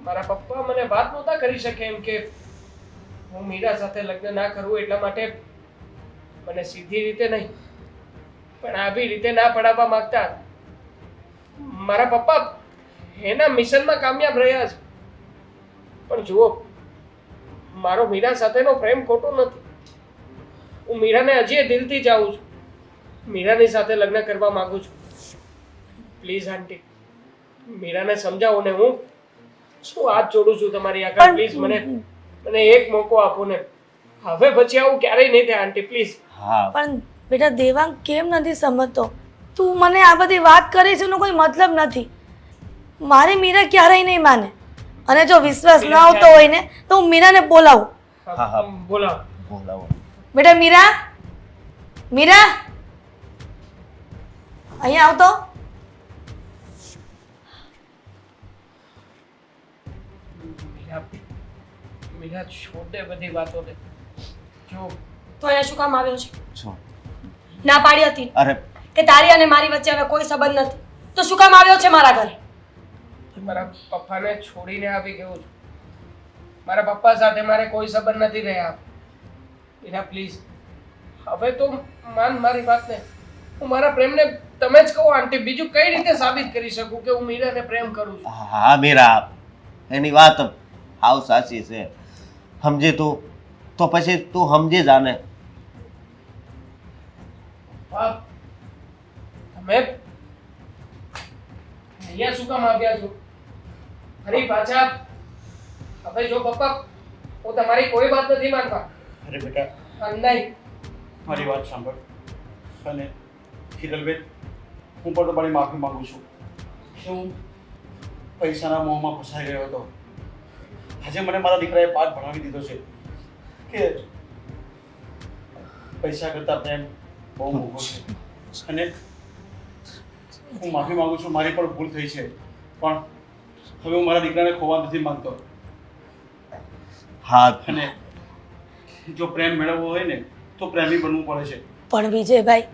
મારા પપ્પા મને વાત નહોતા કરી શકે એમ કે હું મીરા સાથે લગ્ન ના કરું, એટલા માટે મને સીધી રીતે નહીં પણ આવી રીતે ના પડાવવા માંગતા હતા. મારા પપ્પા એના મિશનમાં કામયાબ રહ્યા છે, પણ જુઓ, મારો મીરા સાથેનો પ્રેમ ખોટો નથી. હું મીરાને હજી દિલથી ચાહું છું, મીરાની સાથે લગ્ન કરવા માંગુ છું. પ્લીઝ આંટી, મીરાને સમજાવો ને હું શું હાથ જોડું છું તમારી આગળ. પ્લીઝ મને એક મોકો આપો ને. હવે પછી આવું ક્યારેય નહીં થાય આંટી, પ્લીઝ. હા પણ બેટા દેવાંગ કેમ નથી સમજતો? તું મને આ બધી વાત કરી છે એનો કોઈ મતલબ નથી. મારી મીરા ક્યારેય નહીં માને, અને જો વિશ્વાસ ન આવતો હોય ને તો હું મીરાને બોલાવું. હા, હા. બોલાવો. બોલાવો. બેટા મીરા, મીરા અહીંયા આવતો. મીરા છોડ દે બધી વાતોને. જો તો અહીંયા શું કામ આવ્યો છે? જો, ના પાડી હતી અરે કે તારી અને મારી વચ્ચે હવે કોઈ સંબંધ નથી, તો શું કામ આવ્યો છે મારા ઘરે? મારા પપ્પાને છોડીને આવી ગયો છું. મારા પપ્પા સાથે મારે કોઈ સંબંધ નથી રહ્યા. મીરા પ્લીઝ, હવે તો માન મારી વાતને. હું મારા પ્રેમને તમે જ કહો આંટી, બીજું કઈ રીતે સાબિત કરી શકું કે હું મીરાને પ્રેમ કરું છું? હા મીરા, એની વાત હાવ સાચી છે. સમજી તું તો પછી તું સમજી જાને. પપ્પા, તમે અહીંયા શું કામ આવ્યા છો? ફરી પાછા? હવે જો પપ્પા, હું તમારી કોઈ વાત નથી માનતા. અરે બેટા, નહીં, મારી વાત સાંભળ. અને હિરલબેન, હું પણ તમારી માફી માંગુ છું. હું પૈસાના મોહમાં ફસાઈ ગયો હતો. આજે મને મારા દીકરાએ પાઠ ભણાવી દીધો છે કે પૈસા કરતા પ્રેમ બહુ મોંઘો છે. અને હું માફી માંગુ છું, મારી પણ ભૂલ થઈ છે, પણ હવે હું મારા દીકરાને ખોવા નથી માંગતો. હા, અને જો પ્રેમ મેળવવો હોય ને તો પ્રેમી બનવું પડે છે. પણ વિજયભાઈ,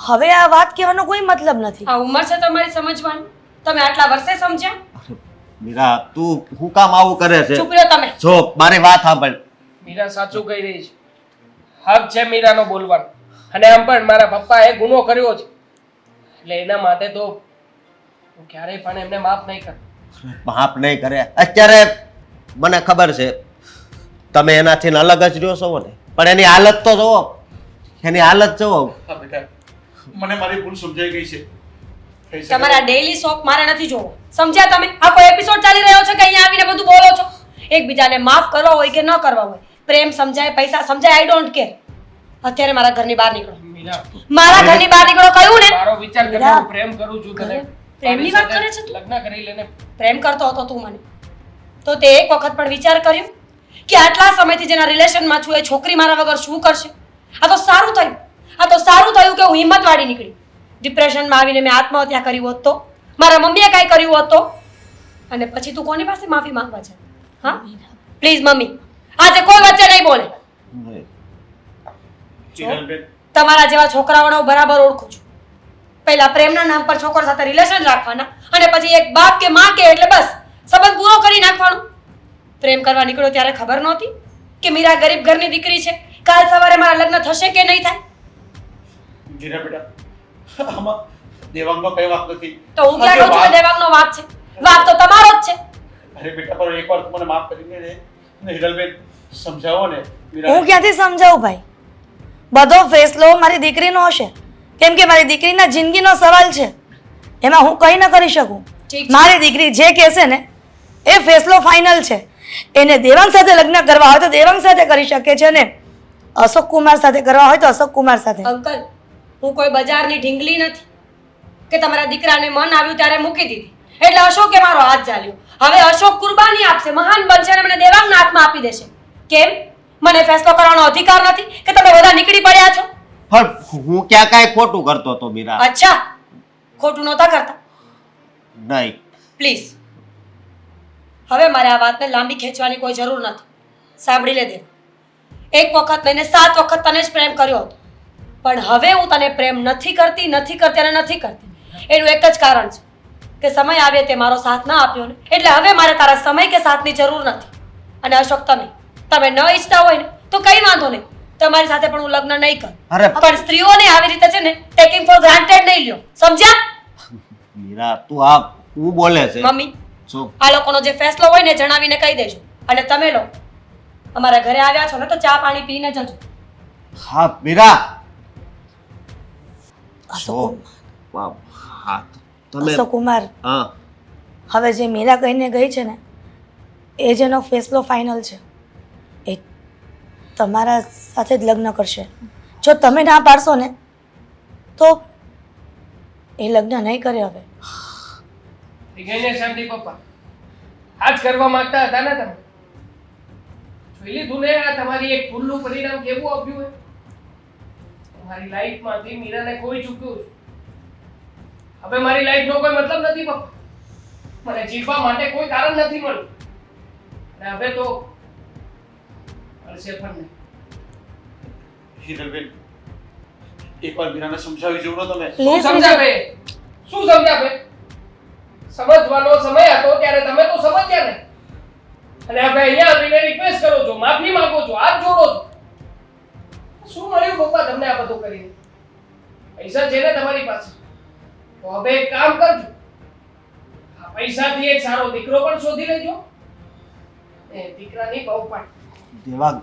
હવે આ વાત કહેવાનો કોઈ મતલબ નથી. આ ઉંમર છે તમારી સમજવાની, તમે આટલા વર્ષે સમજ્યા? મીરા તું હું કામ આવું કરે છે? ચૂપ રહ્યો તમે. જો મારી વાત સાંભળ. મીરા સાચું કહી રહી છે. હક છે મીરાનો બોલવાનો. અને આમ પણ મારા પપ્પાએ ગુનો કર્યો છે, એટલે એના માટે તો હું ક્યારેય પણ એમને માફ નહીં કરું. માફ નહીં કરે. અત્યારે મને ખબર છે તમે એનાથી અલગ જ રહ્યો છો ને, પણ એની હાલત તો જોવો, એની હાલત જોવો. હા બેટા, મને મારી ભૂલ સમજાઈ ગઈ છે. થઈ શકે તમારા ડેઈલી શોખ મારે નથી જોવો, સમજ્યા તમે? આ કોઈ એપિસોડ ચાલી રહ્યો છે કે અહીંયા આવીને બધું બોલો છો? એકબીજાને માફ કરવા હોય કે ન કરવા હોય, પ્રેમ સમજાય, પૈસા સમજાય, આઈ ડોન્ટ કેર. અત્યારે મારા ઘરની બહાર નીકળો. મીરા, મારા ઘરની બહાર નીકળો કહ્યું ને. મારો વિચાર કર, હું પ્રેમ કરું છું તને. પ્રેમની વાત કરે છે તું? લગ્ન કરી લેને. પ્રેમ કરતો હતો તું મને, તો તે એક વખત પણ વિચાર કર્યો કે આટલા સમયથી જેના રિલેશનમાં છું એ છોકરી મારા વગર શું કરશે? આ તો સારું થયું, આ તો સારું થયું કે હું હિંમતવાળી નીકળી. ડિપ્રેશનમાં આવીને મેં આત્મહત્યા કરી હોત તો, મારા મમ્મીએ કાંઈ કર્યું હોત તો, અને પછી તું કોની પાસે માફી માંગવા છે? હા પ્લીઝ મમ્મી, આજે કોઈ વચ્ચે નહીં બોલે. હિરલબેન, તમારા જેવા છોકરાઓને હું બરાબર ઓળખું છું. પહેલા પ્રેમના નામ પર છોકરો સાથે રિલેશન રાખવાના, અને પછી એક બાપ કે માં કે એટલે બસ સંબંધ પૂરો કરી નાખવાનો. પ્રેમ કરવા નીકળ્યો ત્યારે ખબર નહોતી કે મીરા ગરીબ ઘરની દીકરી છે, કાલ સવારે મારા લગ્ન થશે કે નહીં થાય? જીરા બેટા, આમાં દેવાંગનો કઈ વાત નથી. તો હું ક્યાં કહું છું કે દેવાંગનો વાંક છે? વાંક તો તમારો જ છે. અરે બેટા, પણ એકવાર તું મને માફ કરીને દે ને. હિરલબેન, સમજાવો ને. હું ક્યાંથી સમજાવું ભાઈ? બધો ફેસલો મારી દીકરીનો હશે, કેમ કે મારી દીકરીના જિંદગીનો સવાલ છે. એમાં હું કંઈ ન કરી શકું. ઠીક છે. મારી દીકરી જે કહેશે ને એ ફેસલો ફાઇનલ છે. એને દેવાંગ સાથે લગ્ન કરવા હોય તો દેવાંગ સાથે કરી શકે છે ને અશોક કુમાર સાથે કરવા હોય તો અશોક કુમાર સાથે. અંકલ હું કોઈ બજારની ઢીંગલી નથી કે તમારા દીકરાને મન આવ્યું ત્યારે મૂકી દીધી એટલે અશોકે મારો હાથ ઝાલ્યો. હવે અશોક કુરબાની આપશે, મહાન બનશે અને મને દેવાંગના હાથમાં આપી દેશે. કેમ? મને ફેસલો કરવાનો અધિકાર નથી કે તમે બધા નીકળી પડ્યા છો? પણ હું ક્યાં કાંઈ ખોટું કરતો હતો મીરા. અચ્છા, ખોટું નહોતા કરતા. નહીં. પ્લીઝ હવે મારે આ વાતને લાંબી ખેંચવાની કોઈ જરૂર નથી. સાંભળી લે દે, એક વખત નહીં ને 7 વખત તને જ પ્રેમ કર્યો હતો, પણ હવે હું તને પ્રેમ નથી કરતી અને નથી કરતી. એનું એક જ કારણ છે કે સમય આવે તે મારો સાથ ના આપ્યો ને, એટલે હવે મારે તારા સમય કે સાથની જરૂર નથી. અને અશોક તમે ન ઈચ્છતા હોય ને તો કઈ વાંધો નહીં, તમારી સાથે પણ હું લગ્ન નહીં કરું. અરે પણ સ્ત્રીઓને આવી રીતે છે ને ટેકિંગ ફોર ગ્રાન્ટેડ નહીં લ્યો, સમજ્યા? મીરા તું આ હું બોલે છે મમ્મી, શું? આ લોકોનો જે ફેસલો હોય ને જણાવીને કહી દેજો. અને તમે લો અમારા ઘરે આવ્યા છો ને તો ચા પાણી પીને જજો. હા મીરા. અશોક વાહ, હા તમે અશોક કુમાર, હા હવે જે મીરા કહીને ગઈ છે ને એ જેનો ફેસલો ફાઇનલ છે. એ તમારા સાથે જ લગ્ન કરશે. જો તમે ના પાડશો ને તો એ લગ્ન નહીં કરે. હવે થઈ ગઈ ને શાંતિ પપ્પા? આજ કરવા માંગતા હતા ને તમે? જોઈ લીધું ને આ તમારી એક ભૂલનું પરિણામ કેવું આપ્યું હોય? તમારી લાઈફમાંથી મીરાને કોઈ ચૂક્યું છે. હવે મારી લાઈફનો કોઈ મતલબ નથી પપ્પા. મને જીવવા માટે કોઈ કારણ નથી મળ્યું. અને હવે તો મળશે પણ નહીં. હિરલબેન, એકવાર મીરાને સમજાવી જોડો તમે. શું પ્લીઝ સમજાવે? શું સમજાવે? સમજવાનો સમય હતો ત્યારે તમે તો સમજ્યા ને. અને હવે અહીંયા આવીને રિક્વેસ્ટ કરો છો, માફી માંગો છો, હાથ જોડો છો. શું મળ્યું પપ્પા તમને આ બધું કરીને? પૈસા છે ને તમારી પાસે, તો હવે એક કામ કરજો, આ પૈસાથી એક સારો દીકરો પણ શોધી લેજો. એ દીકરાની બહુ પણ દેવાંગ